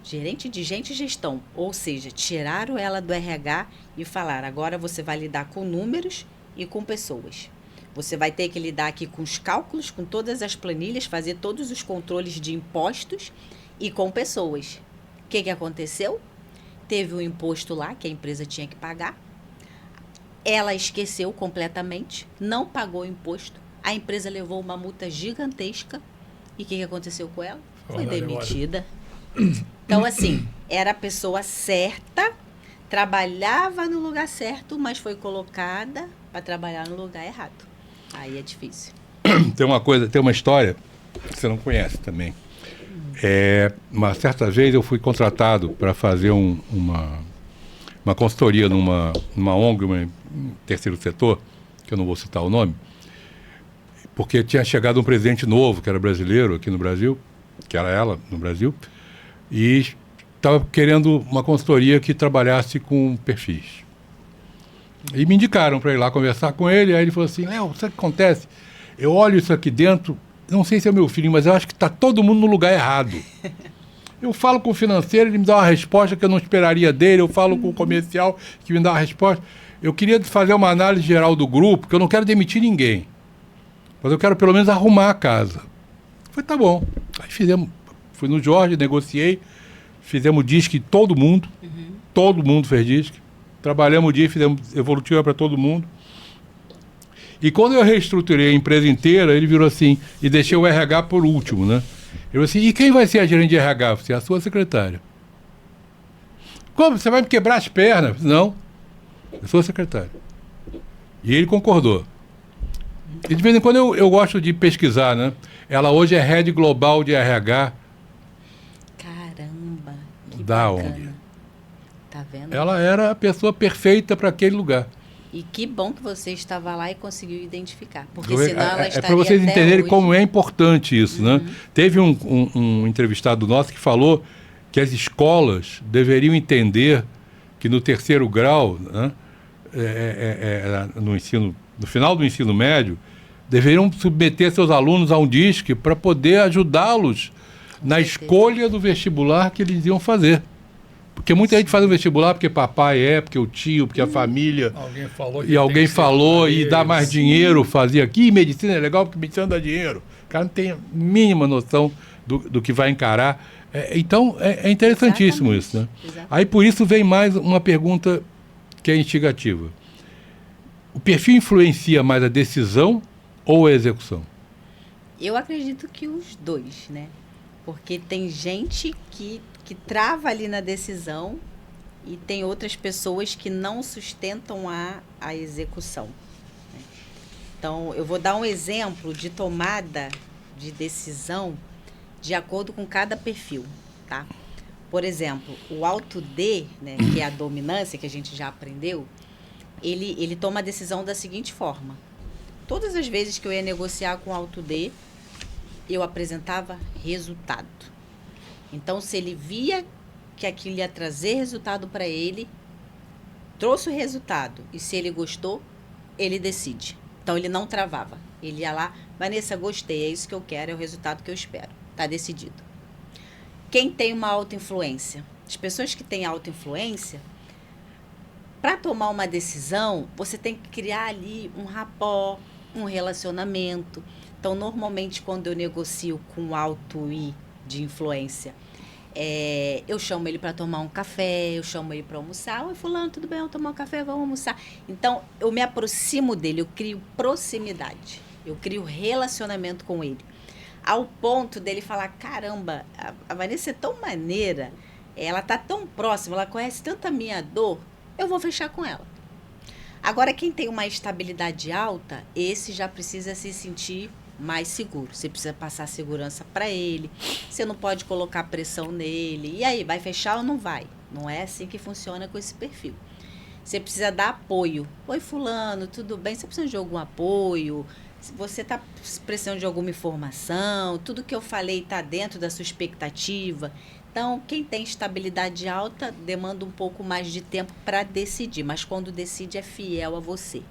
Gerente de gente e gestão, ou seja, tiraram ela do RH e falaram, agora você vai lidar com números e com pessoas. Você vai ter que lidar aqui com os cálculos, com todas as planilhas, fazer todos os controles de impostos e com pessoas. O que aconteceu? Teve um imposto lá que a empresa tinha que pagar. Ela esqueceu completamente, não pagou o imposto. A empresa levou uma multa gigantesca. E o que aconteceu com ela? Foi demitida. Então, assim, era a pessoa certa, trabalhava no lugar certo, mas foi colocada para trabalhar no lugar errado. Aí é difícil. Tem uma história que você não conhece também. Uma certa vez eu fui contratado para fazer uma consultoria numa ONG, um terceiro setor, que eu não vou citar o nome, porque tinha chegado um presidente novo, que era brasileiro aqui no Brasil, que era ela no Brasil, e estava querendo uma consultoria que trabalhasse com perfis. E me indicaram para ir lá conversar com ele, aí ele falou assim, Léo, sabe o que acontece? Eu olho isso aqui dentro, não sei se é meu filho, mas eu acho que está todo mundo no lugar errado. Eu falo com o financeiro, ele me dá uma resposta que eu não esperaria dele, eu falo com o comercial, que me dá uma resposta. Eu queria fazer uma análise geral do grupo, que eu não quero demitir ninguém, mas eu quero pelo menos arrumar a casa. Eu falei, tá bom. Aí fui no Jorge, negociei, fizemos disque todo mundo fez disque, trabalhamos o dia, fizemos evolutiva para todo mundo. E quando eu reestruturei a empresa inteira, ele virou assim, e deixei o RH por último, né? Ele falou assim, e quem vai ser a gerente de RH? Você é a sua secretária. Como? Você vai me quebrar as pernas? Falei, não, eu sou a secretária. E ele concordou. E de vez em quando eu gosto de pesquisar, né? Ela hoje é Head Global de RH. Caramba, que da bacana. ONG. Tá vendo? Ela era a pessoa perfeita para aquele lugar. E que bom que você estava lá e conseguiu identificar. Porque senão ela estaria para vocês até entenderem hoje. como é importante isso, né? Teve um entrevistado nosso que falou que as escolas deveriam entender que no terceiro grau, né, no final do ensino médio, deveriam submeter seus alunos a um DISC para poder ajudá-los na escolha do vestibular que eles iam fazer. Porque muita gente faz o vestibular porque papai porque o tio, porque a família. Alguém falou e dá mais dinheiro, fazia aqui. Medicina é legal porque medicina dá dinheiro. O cara não tem a mínima noção do que vai encarar. Então, é interessantíssimo. Exatamente. Isso, né? Exatamente. Aí, por isso, vem mais uma pergunta que é instigativa. O perfil influencia mais a decisão ou a execução? Eu acredito que os dois, né? Porque tem gente que trava ali na decisão e tem outras pessoas que não sustentam a execução. Né? Então, eu vou dar um exemplo de tomada de decisão de acordo com cada perfil, tá? Por exemplo, o alto D, né, que é a dominância, que a gente já aprendeu, ele toma a decisão da seguinte forma. Todas as vezes que eu ia negociar com o alto D, eu apresentava resultado. Então, se ele via que aquilo ia trazer resultado para ele, trouxe o resultado. E se ele gostou, ele decide. Então, ele não travava. Ele ia lá, Vanessa, gostei, é isso que eu quero, é o resultado que eu espero. Está decidido. Quem tem uma autoinfluência? As pessoas que têm autoinfluência, Para tomar uma decisão, você tem que criar ali um rapport, um relacionamento. Então, normalmente, quando eu negocio com alto I de influência, eu chamo ele para tomar um café, eu chamo ele para almoçar. Oi, fulano, tudo bem? Vamos tomar um café, vamos almoçar. Então, eu me aproximo dele, eu crio proximidade, eu crio relacionamento com ele. Ao ponto dele falar, caramba, a Vanessa é tão maneira, ela tá tão próxima, ela conhece tanto a minha dor, eu vou fechar com ela. Agora, quem tem uma estabilidade alta, esse já precisa se sentir mais seguro. Você precisa passar segurança para ele, você não pode colocar pressão nele. E aí, vai fechar ou não vai? Não é assim que funciona com esse perfil. Você precisa dar apoio. Oi, fulano, tudo bem? Você precisa de algum apoio? Se você está precisando de alguma informação, tudo que eu falei está dentro da sua expectativa. Então, quem tem estabilidade alta demanda um pouco mais de tempo para decidir, mas quando decide é fiel a você.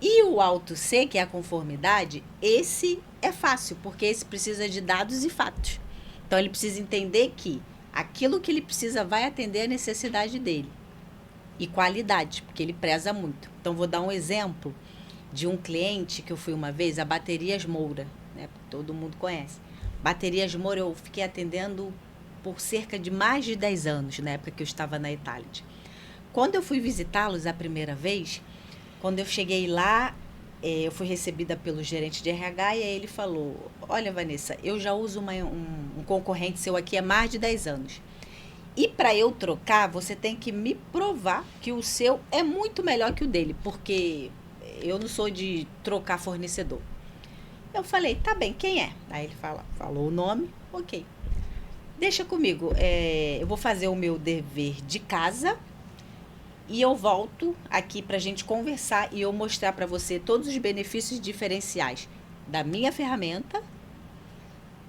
E o alto C, que é a conformidade, esse é fácil, porque esse precisa de dados e fatos. Então, ele precisa entender que aquilo que ele precisa vai atender a necessidade dele. E qualidade, porque ele preza muito. Então, vou dar um exemplo de um cliente que eu fui uma vez, a Baterias Moura, né? Todo mundo conhece. Baterias Moura eu fiquei atendendo por cerca de mais de 10 anos, na época que eu estava na Itália. Quando eu fui visitá-los a primeira vez, quando eu cheguei lá, eu fui recebida pelo gerente de RH e aí ele falou, olha, Vanessa, eu já uso um concorrente seu aqui há mais de 10 anos. E para eu trocar, você tem que me provar que o seu é muito melhor que o dele, porque eu não sou de trocar fornecedor. Eu falei, tá bem, quem é? Aí ele falou o nome, ok. Deixa comigo, eu vou fazer o meu dever de casa e eu volto aqui para a gente conversar e eu mostrar para você todos os benefícios diferenciais da minha ferramenta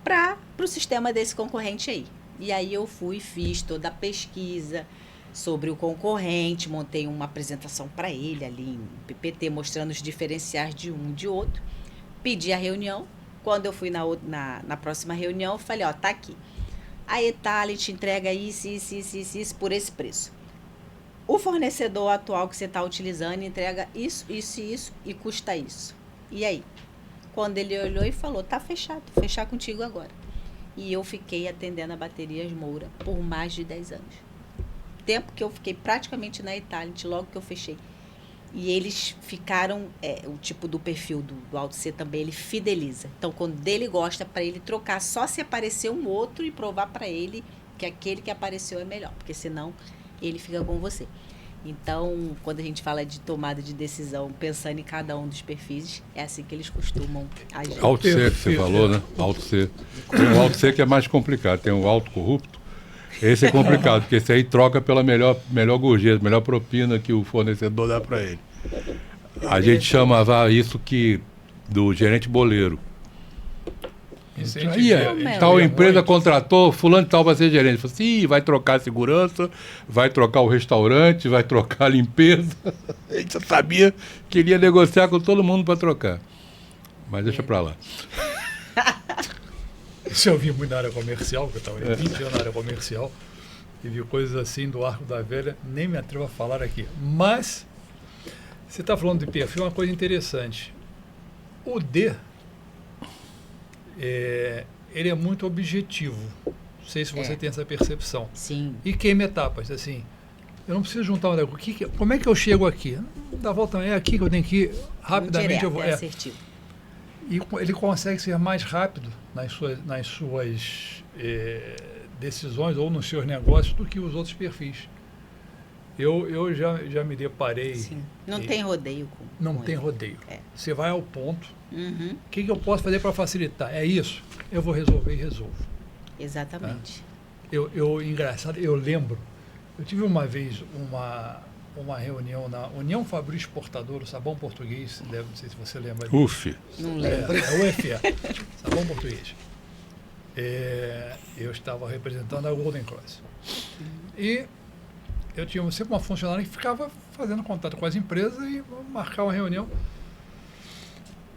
para o sistema desse concorrente aí. E aí eu fiz toda a pesquisa sobre o concorrente, montei uma apresentação para ele ali em PPT, mostrando os diferenciais de um e de outro. Pedi a reunião. Quando eu fui na próxima reunião, eu falei, ó, tá aqui. A Itália te entrega isso por esse preço. O fornecedor atual que você está utilizando entrega isso e custa isso. E aí? Quando ele olhou e falou, tá fechado, vou fechar contigo agora. E eu fiquei atendendo a Baterias Moura por mais de 10 anos. Tempo que eu fiquei praticamente na Itália, logo que eu fechei. E eles ficaram, o tipo do perfil do Alto C também, ele fideliza. Então, quando ele gosta, para ele trocar só se aparecer um outro e provar para ele que aquele que apareceu é melhor, porque senão ele fica com você. Então, quando a gente fala de tomada de decisão, pensando em cada um dos perfis, é assim que eles costumam agir. Alto C que você falou, né? Alto C. Tem o Alto C que é mais complicado, tem o Alto Corrupto. Esse é complicado, porque esse aí troca pela melhor gorjeta, melhor propina que o fornecedor dá para ele. A gente chamava isso do gerente boleiro. Aí, tal empresa contratou, fulano de tal vai ser gerente. Falei assim, vai trocar a segurança, vai trocar o restaurante, vai trocar a limpeza. A gente já sabia que ele ia negociar com todo mundo para trocar. Mas deixa para lá. Isso eu vi muito na área comercial, porque eu estava 20 anos na área comercial, e vi coisas assim do Arco da Velha, nem me atrevo a falar aqui. Mas, você está falando de perfil, uma coisa interessante. O D, ele é muito objetivo. Não sei se você tem essa percepção. Sim. E queima etapas, assim. Eu não preciso juntar uma... Como é que eu chego aqui? Da volta é aqui que eu tenho que ir, rapidamente direto, eu vou... assertivo. E ele consegue ser mais rápido nas suas decisões ou nos seus negócios do que os outros perfis. Eu já me deparei... Sim. Não tem rodeio. Não tem rodeio. Você vai ao ponto. Uhum. O que eu posso fazer para facilitar? É isso. Eu vou resolver e resolvo. Exatamente. Tá? Engraçado, eu lembro. Eu tive uma vez uma reunião na União Fabril Exportador, o Sabão Português, não sei se você lembra disso. UF. Não lembro. É UFE, Sabão Português. Eu estava representando a Golden Cross. E eu tinha sempre uma funcionária que ficava fazendo contato com as empresas e marcar uma reunião.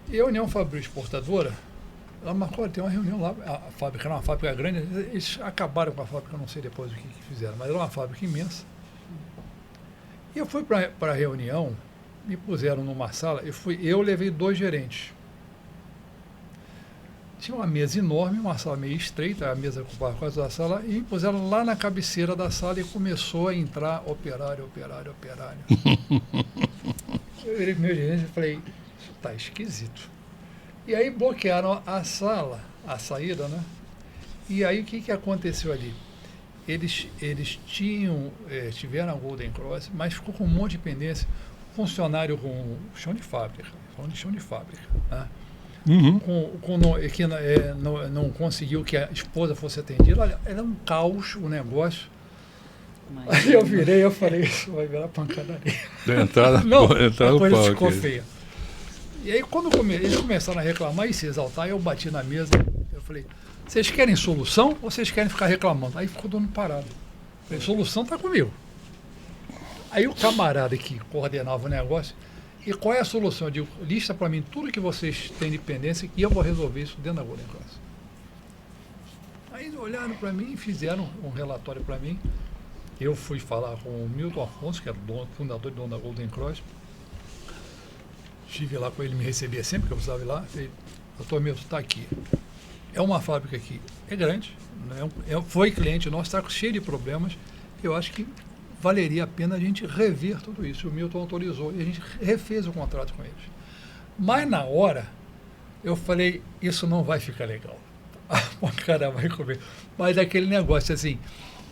E a União Fabril Exportadora, ela marcou, tem uma reunião lá, a fábrica era uma fábrica grande, eles acabaram com a fábrica, eu não sei depois o que fizeram, mas era uma fábrica imensa. E eu fui para a reunião, me puseram numa sala, eu levei 2 gerentes. Tinha uma mesa enorme, uma sala meio estreita, a mesa ocupava quase da sala, e me puseram lá na cabeceira da sala e começou a entrar operário. Eu virei pro meu gerente e falei, isso está esquisito. E aí bloquearam a sala, a saída, né? E aí o que aconteceu ali? Eles tiveram a Golden Cross, mas ficou com um monte de pendência. Funcionário com chão de fábrica, falando de chão de fábrica, né? Uhum. Que não conseguiu que a esposa fosse atendida. Olha, era um caos o negócio. Aí eu virei, eu falei, isso vai virar pancadaria. Entrar Não, entrar a no coisa pau ficou aqui. feia. E aí quando eles começaram a reclamar e se exaltar, eu bati na mesa, eu falei, vocês querem solução ou vocês querem ficar reclamando? Aí ficou todo mundo parado. Eu falei, solução está comigo. Aí o camarada que coordenava o negócio, e qual é a solução? Eu digo, lista para mim tudo que vocês têm de pendência e eu vou resolver isso dentro da Golden Cross. Aí eles olharam para mim e fizeram um relatório para mim. Eu fui falar com o Milton Afonso, que era o fundador e dono da Golden Cross. Estive lá com ele, me recebia sempre que eu precisava ir lá. Falei, doutor Milton, está aqui. É uma fábrica aqui, é grande, né? Foi cliente nosso, está cheio de problemas. Eu acho que valeria a pena a gente rever tudo isso. O Milton autorizou e a gente refez o contrato com eles. Mas na hora, eu falei, isso não vai ficar legal. O cara vai comer. Mas aquele negócio assim,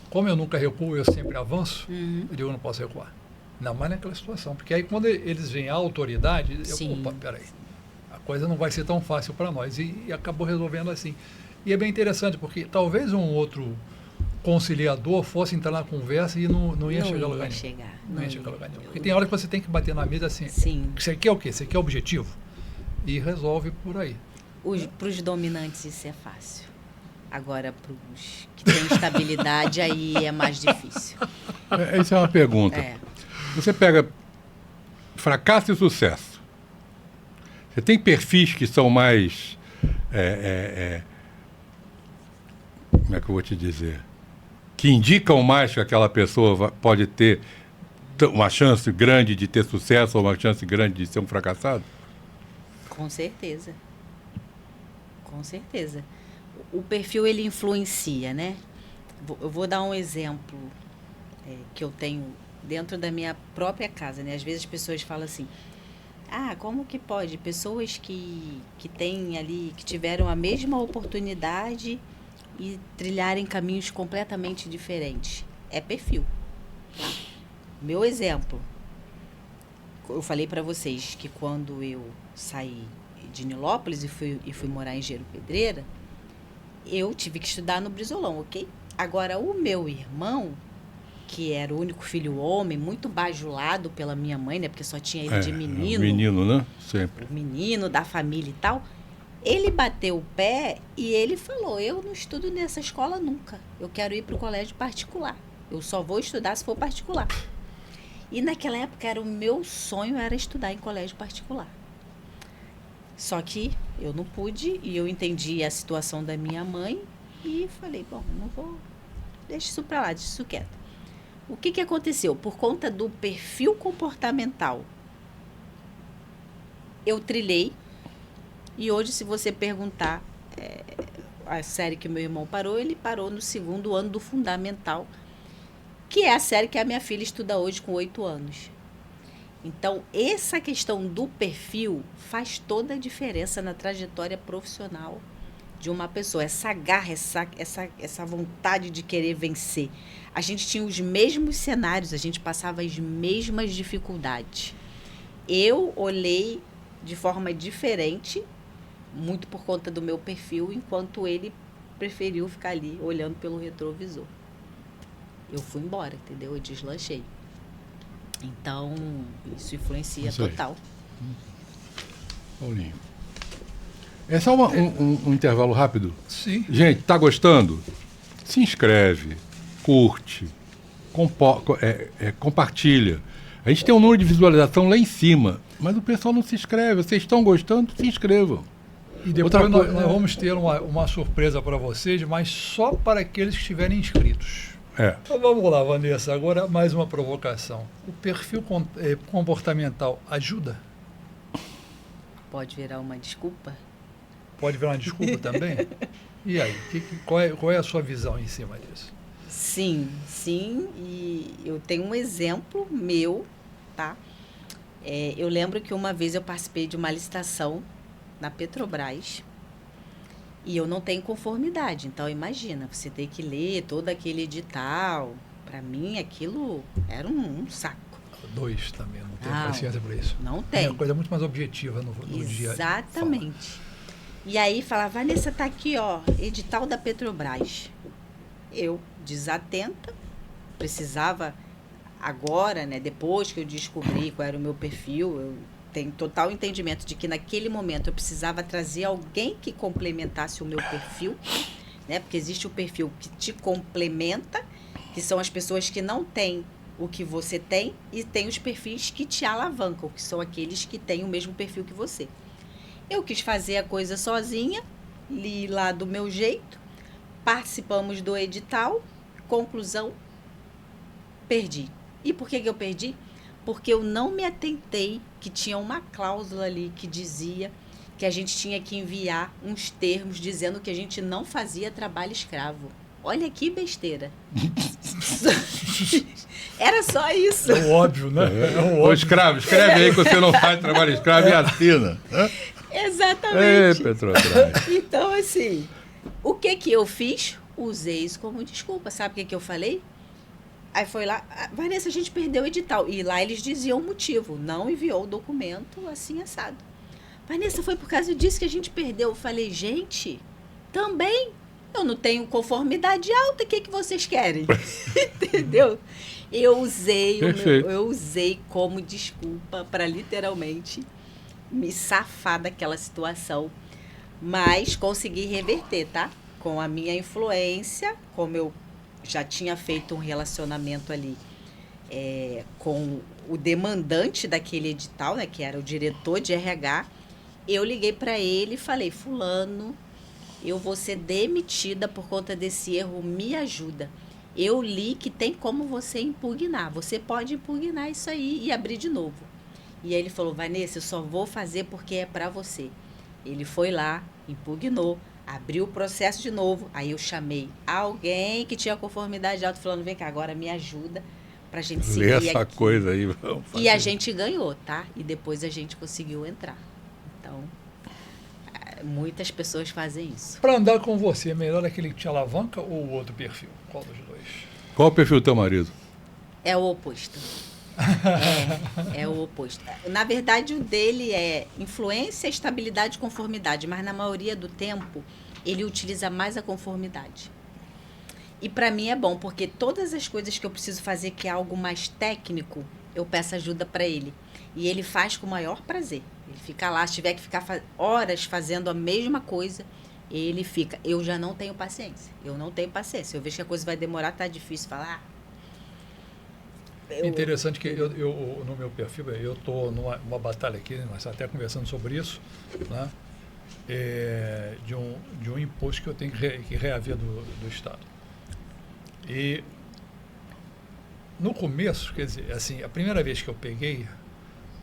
como eu nunca recuo, eu sempre avanço, eu digo, eu não posso recuar. Não, mas naquela situação. Porque aí quando eles veem a autoridade, opa, peraí, a coisa não vai ser tão fácil para nós. E acabou resolvendo assim. E é bem interessante, porque talvez um outro conciliador fosse entrar na conversa e não ia chegar a lugar nenhum. Não ia chegar a lugar nenhum. Porque tem hora que você tem que bater na mesa assim, você quer o quê? Você quer objetivo? E resolve por aí. Para os dominantes isso é fácil. Agora, para os que têm estabilidade, aí é mais difícil. Essa é uma pergunta. Você pega fracasso e sucesso. Você tem perfis que são mais... como é que eu vou te dizer? Que indicam mais que aquela pessoa pode ter uma chance grande de ter sucesso ou uma chance grande de ser um fracassado? Com certeza. Com certeza. O perfil, ele influencia, né? Eu vou dar um exemplo que eu tenho dentro da minha própria casa, né? Às vezes as pessoas falam assim, como que pode? Pessoas que têm ali, que tiveram a mesma oportunidade e trilharem caminhos completamente diferentes. É perfil. Tá? Meu exemplo, eu falei para vocês que quando eu saí de Nilópolis e fui morar em Gero Pedreira, eu tive que estudar no Brizolão, ok? Agora, o meu irmão, que era o único filho homem, muito bajulado pela minha mãe, né? Porque só tinha ele de menino. Menino, né? Sempre. O menino da família e tal. Ele bateu o pé e ele falou, eu não estudo nessa escola nunca. Eu quero ir para o colégio particular. Eu só vou estudar se for particular. E naquela época, o meu sonho era estudar em colégio particular. Só que eu não pude e eu entendi a situação da minha mãe e falei, bom, não vou, deixa isso para lá, deixa isso quieto. O que aconteceu? Por conta do perfil comportamental, eu trilhei e hoje, se você perguntar a série que meu irmão parou, ele parou no 2º ano do fundamental, que é a série que a minha filha estuda hoje com 8 anos. Então, essa questão do perfil faz toda a diferença na trajetória profissional de uma pessoa. Essa garra, essa vontade de querer vencer. A gente tinha os mesmos cenários, a gente passava as mesmas dificuldades. Eu olhei de forma diferente, muito por conta do meu perfil, enquanto ele preferiu ficar ali olhando pelo retrovisor. Eu fui embora, entendeu? Eu deslanchei. Então, isso influencia total. Paulinho. É só um intervalo rápido? Sim. Gente, tá gostando? Se inscreve, curte, compartilha. A gente tem um número de visualização lá em cima, mas o pessoal não se inscreve. Vocês estão gostando? Se inscrevam. E depois nós vamos ter uma surpresa para vocês, mas só para aqueles que estiverem inscritos. Então vamos lá, Vanessa. Agora mais uma provocação. O perfil comportamental ajuda? Pode virar uma desculpa? Pode virar uma desculpa também? E aí, qual é a sua visão em cima disso? Sim, e eu tenho um exemplo meu, tá? Eu lembro que uma vez eu participei de uma licitação na Petrobras e eu não tenho conformidade. Então, imagina, você ter que ler todo aquele edital. Para mim, aquilo era um saco. Dois também, não tenho paciência para isso. Não tem. É uma coisa muito mais objetiva no dia. Exatamente. E aí falava, Vanessa, tá aqui, ó, edital da Petrobras. Eu, desatenta, precisava agora, né, depois que eu descobri qual era o meu perfil, eu tenho total entendimento de que naquele momento eu precisava trazer alguém que complementasse o meu perfil, né, porque existe o perfil que te complementa, que são as pessoas que não têm o que você tem, e tem os perfis que te alavancam, que são aqueles que têm o mesmo perfil que você. Eu quis fazer a coisa sozinha, li lá do meu jeito, participamos do edital, conclusão, perdi. E por que eu perdi? Porque eu não me atentei que tinha uma cláusula ali que dizia que a gente tinha que enviar uns termos dizendo que a gente não fazia trabalho escravo. Olha que besteira. Era só isso. É óbvio, né? Ô, escravo, escreve aí que você não faz trabalho escravo e assina. Exatamente. Petrobras. Então, assim, o que eu fiz? Usei isso como desculpa. Sabe o que eu falei? Aí foi lá, Vanessa, a gente perdeu o edital. E lá eles diziam o motivo. Não enviou o documento assim assado. Vanessa, foi por causa disso que a gente perdeu. Eu falei, gente, também eu não tenho conformidade alta. O que vocês querem? Entendeu? Eu usei como desculpa para literalmente me safar daquela situação. Mas consegui reverter, tá? Com a minha influência, como eu já tinha feito um relacionamento ali com o demandante daquele edital, né, que era o diretor de RH, eu liguei para ele e falei, fulano, eu vou ser demitida por conta desse erro, me ajuda. Eu li que tem como você impugnar, você pode impugnar isso aí e abrir de novo. E aí ele falou, Vanessa, eu só vou fazer porque é para você. Ele foi lá, impugnou, abriu o processo de novo, aí eu chamei alguém que tinha conformidade alta, falando, vem cá, agora me ajuda pra gente seguir aqui. Lê essa coisa aí. E a gente ganhou, tá? E depois a gente conseguiu entrar. Então, muitas pessoas fazem isso. Para andar com você, é melhor aquele que te alavanca ou o outro perfil? Qual dos dois? Qual o perfil do teu marido? É o oposto. É o oposto. Na verdade, o dele é influência, estabilidade e conformidade, mas na maioria do tempo ele utiliza mais a conformidade. E para mim é bom, porque todas as coisas que eu preciso fazer, que é algo mais técnico, eu peço ajuda para ele. E ele faz com o maior prazer. Ele fica lá, se tiver que ficar horas fazendo a mesma coisa, ele fica. Eu já não tenho paciência. Eu vejo que a coisa vai demorar, tá difícil falar. Interessante que eu no meu perfil, eu estou numa batalha aqui, nós estamos até conversando sobre isso, né? De um imposto que eu tenho que reaver do Estado. E no começo, quer dizer, assim, a primeira vez que eu peguei,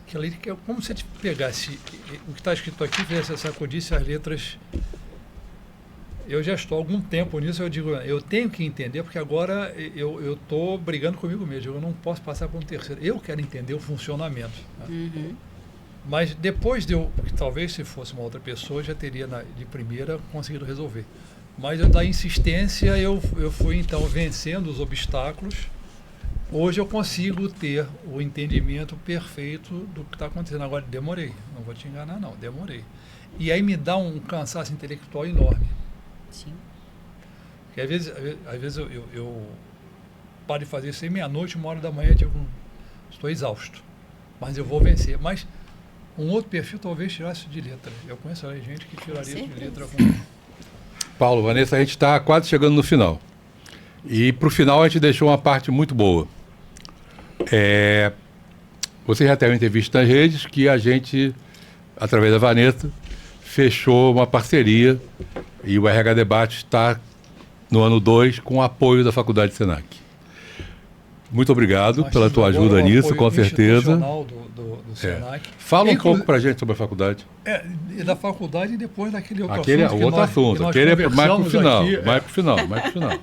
que é como se a gente pegasse o que está escrito aqui, fizesse sacudisse as letras. Eu já estou há algum tempo nisso, eu digo, eu tenho que entender, porque agora eu estou brigando comigo mesmo, eu não posso passar para um terceiro. Eu quero entender o funcionamento. Né? Uhum. Mas depois talvez se fosse uma outra pessoa, já teria de primeira conseguido resolver. Mas da insistência, eu fui então vencendo os obstáculos. Hoje eu consigo ter o entendimento perfeito do que está acontecendo. Agora, demorei, não vou te enganar não, demorei. E aí me dá um cansaço intelectual enorme. Sim. Porque às vezes eu paro de fazer isso aí meia-noite, 1h da manhã, estou exausto. Mas eu vou vencer. Mas um outro perfil talvez tirasse de letra. Eu conheço gente que tiraria de letra. Paulo, Vanessa, a gente está quase chegando no final. E para o final a gente deixou uma parte muito boa. Você já teve uma entrevista nas redes que a gente, através da Vanessa, fechou uma parceria e o RH Debate está no ano 2 com o apoio da Faculdade Senac. Muito obrigado Nós pela temos tua agora ajuda o nisso, apoio com certeza. institucional do Senac. Fala um Inclu- pouco para a gente sobre a faculdade. E da faculdade e depois daquele outro Aquele é assunto. outro assunto. Que nós Aquele é mais para o conversamos final. aqui, Mais para o final, mais para o final.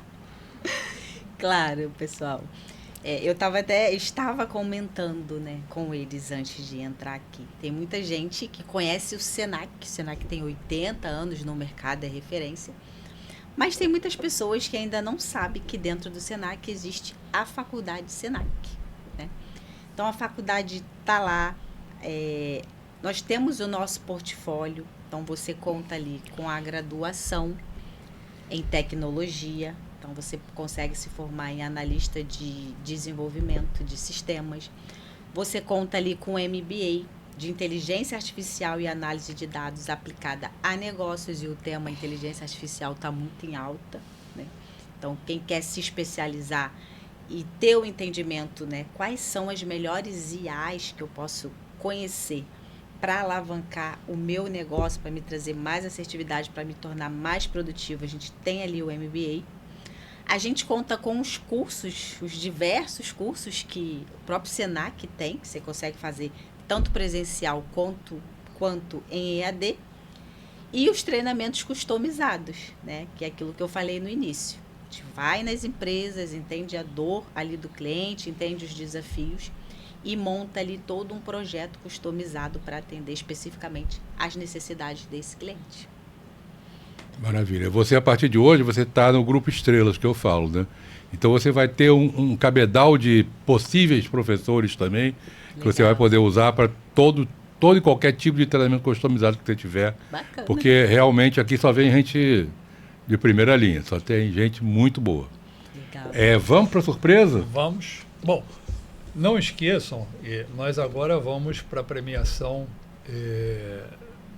Claro, pessoal. Eu estava comentando, né, com eles antes de entrar aqui. Tem muita gente que conhece o Senac. O Senac tem 80 anos no mercado, é referência. Mas tem muitas pessoas que ainda não sabem que dentro do Senac existe a faculdade Senac, né? Então, a faculdade está lá. Nós temos o nosso portfólio. Então, você conta ali com a graduação em tecnologia. Então, você consegue se formar em analista de desenvolvimento de sistemas. Você conta ali com MBA de inteligência artificial e análise de dados aplicada a negócios. E o tema inteligência artificial está muito em alta, né? Então, quem quer se especializar e ter o entendimento, né, quais são as melhores IAs que eu posso conhecer para alavancar o meu negócio, para me trazer mais assertividade, para me tornar mais produtivo, a gente tem ali o MBA. A gente conta com os cursos, os diversos cursos que o próprio Senac tem, que você consegue fazer tanto presencial quanto em EAD. E os treinamentos customizados, né? Que é aquilo que eu falei no início. A gente vai nas empresas, entende a dor ali do cliente, entende os desafios e monta ali todo um projeto customizado para atender especificamente as necessidades desse cliente. Maravilha. Você, a partir de hoje, você está no grupo Estrelas, que eu falo, né? Então, você vai ter um cabedal de possíveis professores também, que você vai poder usar para todo e qualquer tipo de treinamento customizado que você tiver. Bacana. Porque, realmente, aqui só vem gente de primeira linha, só tem gente muito boa. Legal. Vamos para a surpresa? Vamos. Bom, não esqueçam, nós agora vamos para a premiação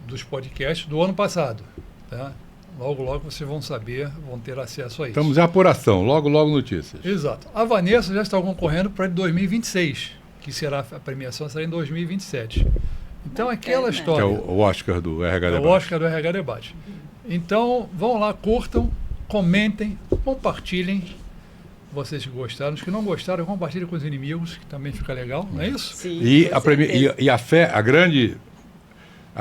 dos podcasts do ano passado, tá? Logo, logo vocês vão saber, vão ter acesso a isso. Estamos em apuração, logo, logo notícias. Exato. A Vanessa já está concorrendo para 2026, que será a premiação será em 2027. Então, aquela Que é história. o Oscar do RH É Debate. o Oscar do RH Debate. Então, vão lá, curtam, comentem, compartilhem. Vocês que gostaram. Os que não gostaram, compartilhem com os inimigos, que também fica legal, não é isso? Sim, E, com certeza. a fé,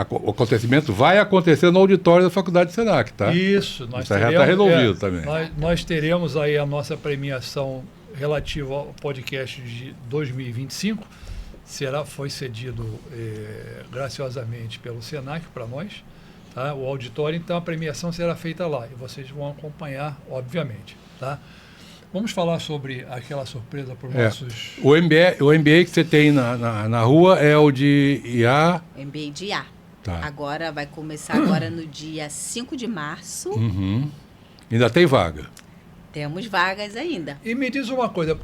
o acontecimento vai acontecer no auditório da Faculdade de Senac, tá? Isso, nós Isso já está resolvido também. Nós teremos aí a nossa premiação relativa ao podcast de 2025. Foi cedido graciosamente pelo Senac para nós, tá? O auditório, então a premiação será feita lá e vocês vão acompanhar, obviamente, tá? Vamos falar sobre aquela surpresa para os nossos... O MBA que você tem na rua é o de IA... MBA de IA. Tá. Agora vai começar agora no dia 5 de março. Uhum. Ainda tem vaga. Temos vagas ainda. E me diz uma coisa,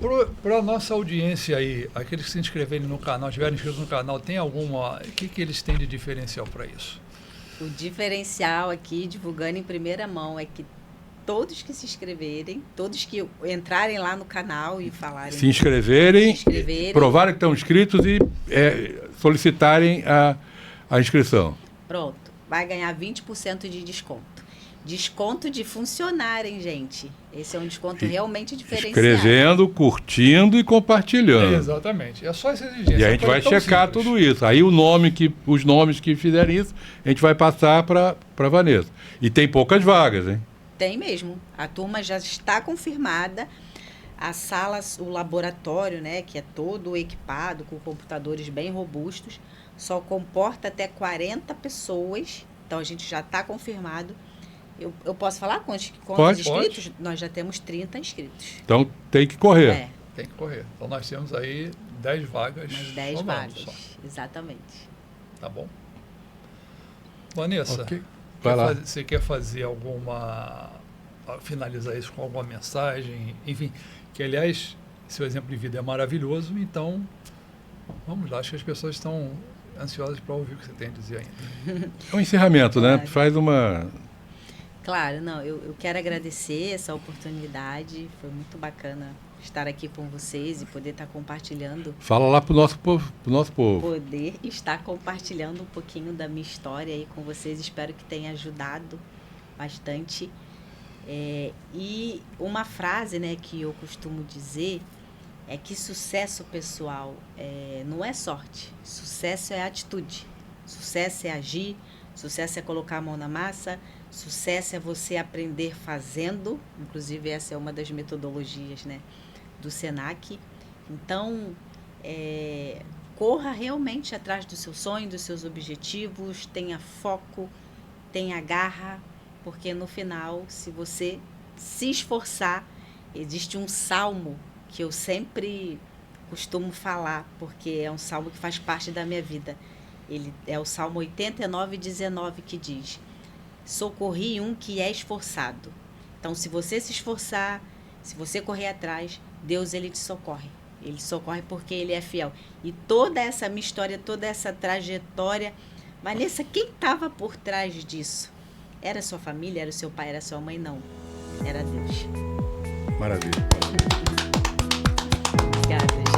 para a nossa audiência aí, aqueles que se inscreverem no canal, estiverem inscritos no canal, tem alguma... O que eles têm de diferencial para isso? O diferencial aqui, divulgando em primeira mão, é que todos que se inscreverem, todos que entrarem lá no canal e falarem... Se inscreverem, provarem que estão inscritos e solicitarem a inscrição. Pronto, vai ganhar 20% de desconto. Desconto de funcionário, gente. Esse é um desconto realmente diferenciado. Escrevendo, curtindo e compartilhando. Exatamente. É só essa exigência. E a gente vai checar tudo isso. Aí os nomes que fizerem isso, a gente vai passar para a Vanessa. E tem poucas vagas, hein? Tem mesmo. A turma já está confirmada. A sala, o laboratório, né, que é todo equipado, com computadores bem robustos, só comporta até 40 pessoas. Então, a gente já está confirmado. Eu posso falar quantos inscritos? Pode. Nós já temos 30 inscritos. Então, tem que correr. Tem que correr. Então, nós temos aí 10 vagas. Umas 10 vagas, exatamente. Tá bom. Vanessa, okay. Você quer fazer alguma... finalizar isso com alguma mensagem? Enfim, que, aliás, seu exemplo de vida é maravilhoso, então, vamos lá. Acho que as pessoas estão ansiosas para ouvir o que você tem a dizer ainda. É um encerramento, né? Faz uma... Claro, não, eu quero agradecer essa oportunidade, foi muito bacana estar aqui com vocês e poder estar compartilhando. Fala lá pro nosso povo. Poder estar compartilhando um pouquinho da minha história aí com vocês, espero que tenha ajudado bastante. E uma frase, né, que eu costumo dizer é que sucesso pessoal não é sorte. Sucesso é atitude. Sucesso é agir. Sucesso é colocar a mão na massa. Sucesso é você aprender fazendo. Inclusive, essa é uma das metodologias, né, do Senac. Então, corra realmente atrás do seu sonho, dos seus objetivos. Tenha foco, tenha garra. Porque no final, se você se esforçar, existe um salmo que eu sempre costumo falar, porque é um salmo que faz parte da minha vida. Ele é o Salmo 89:19, que diz: socorri um que é esforçado. Então, se você se esforçar, se você correr atrás, Deus, ele te socorre. Ele socorre porque ele é fiel. E toda essa minha história, toda essa trajetória, Vanessa, quem estava por trás disso? Era sua família, era o seu pai, era sua mãe? Não. Era Deus. Maravilha. Obrigada.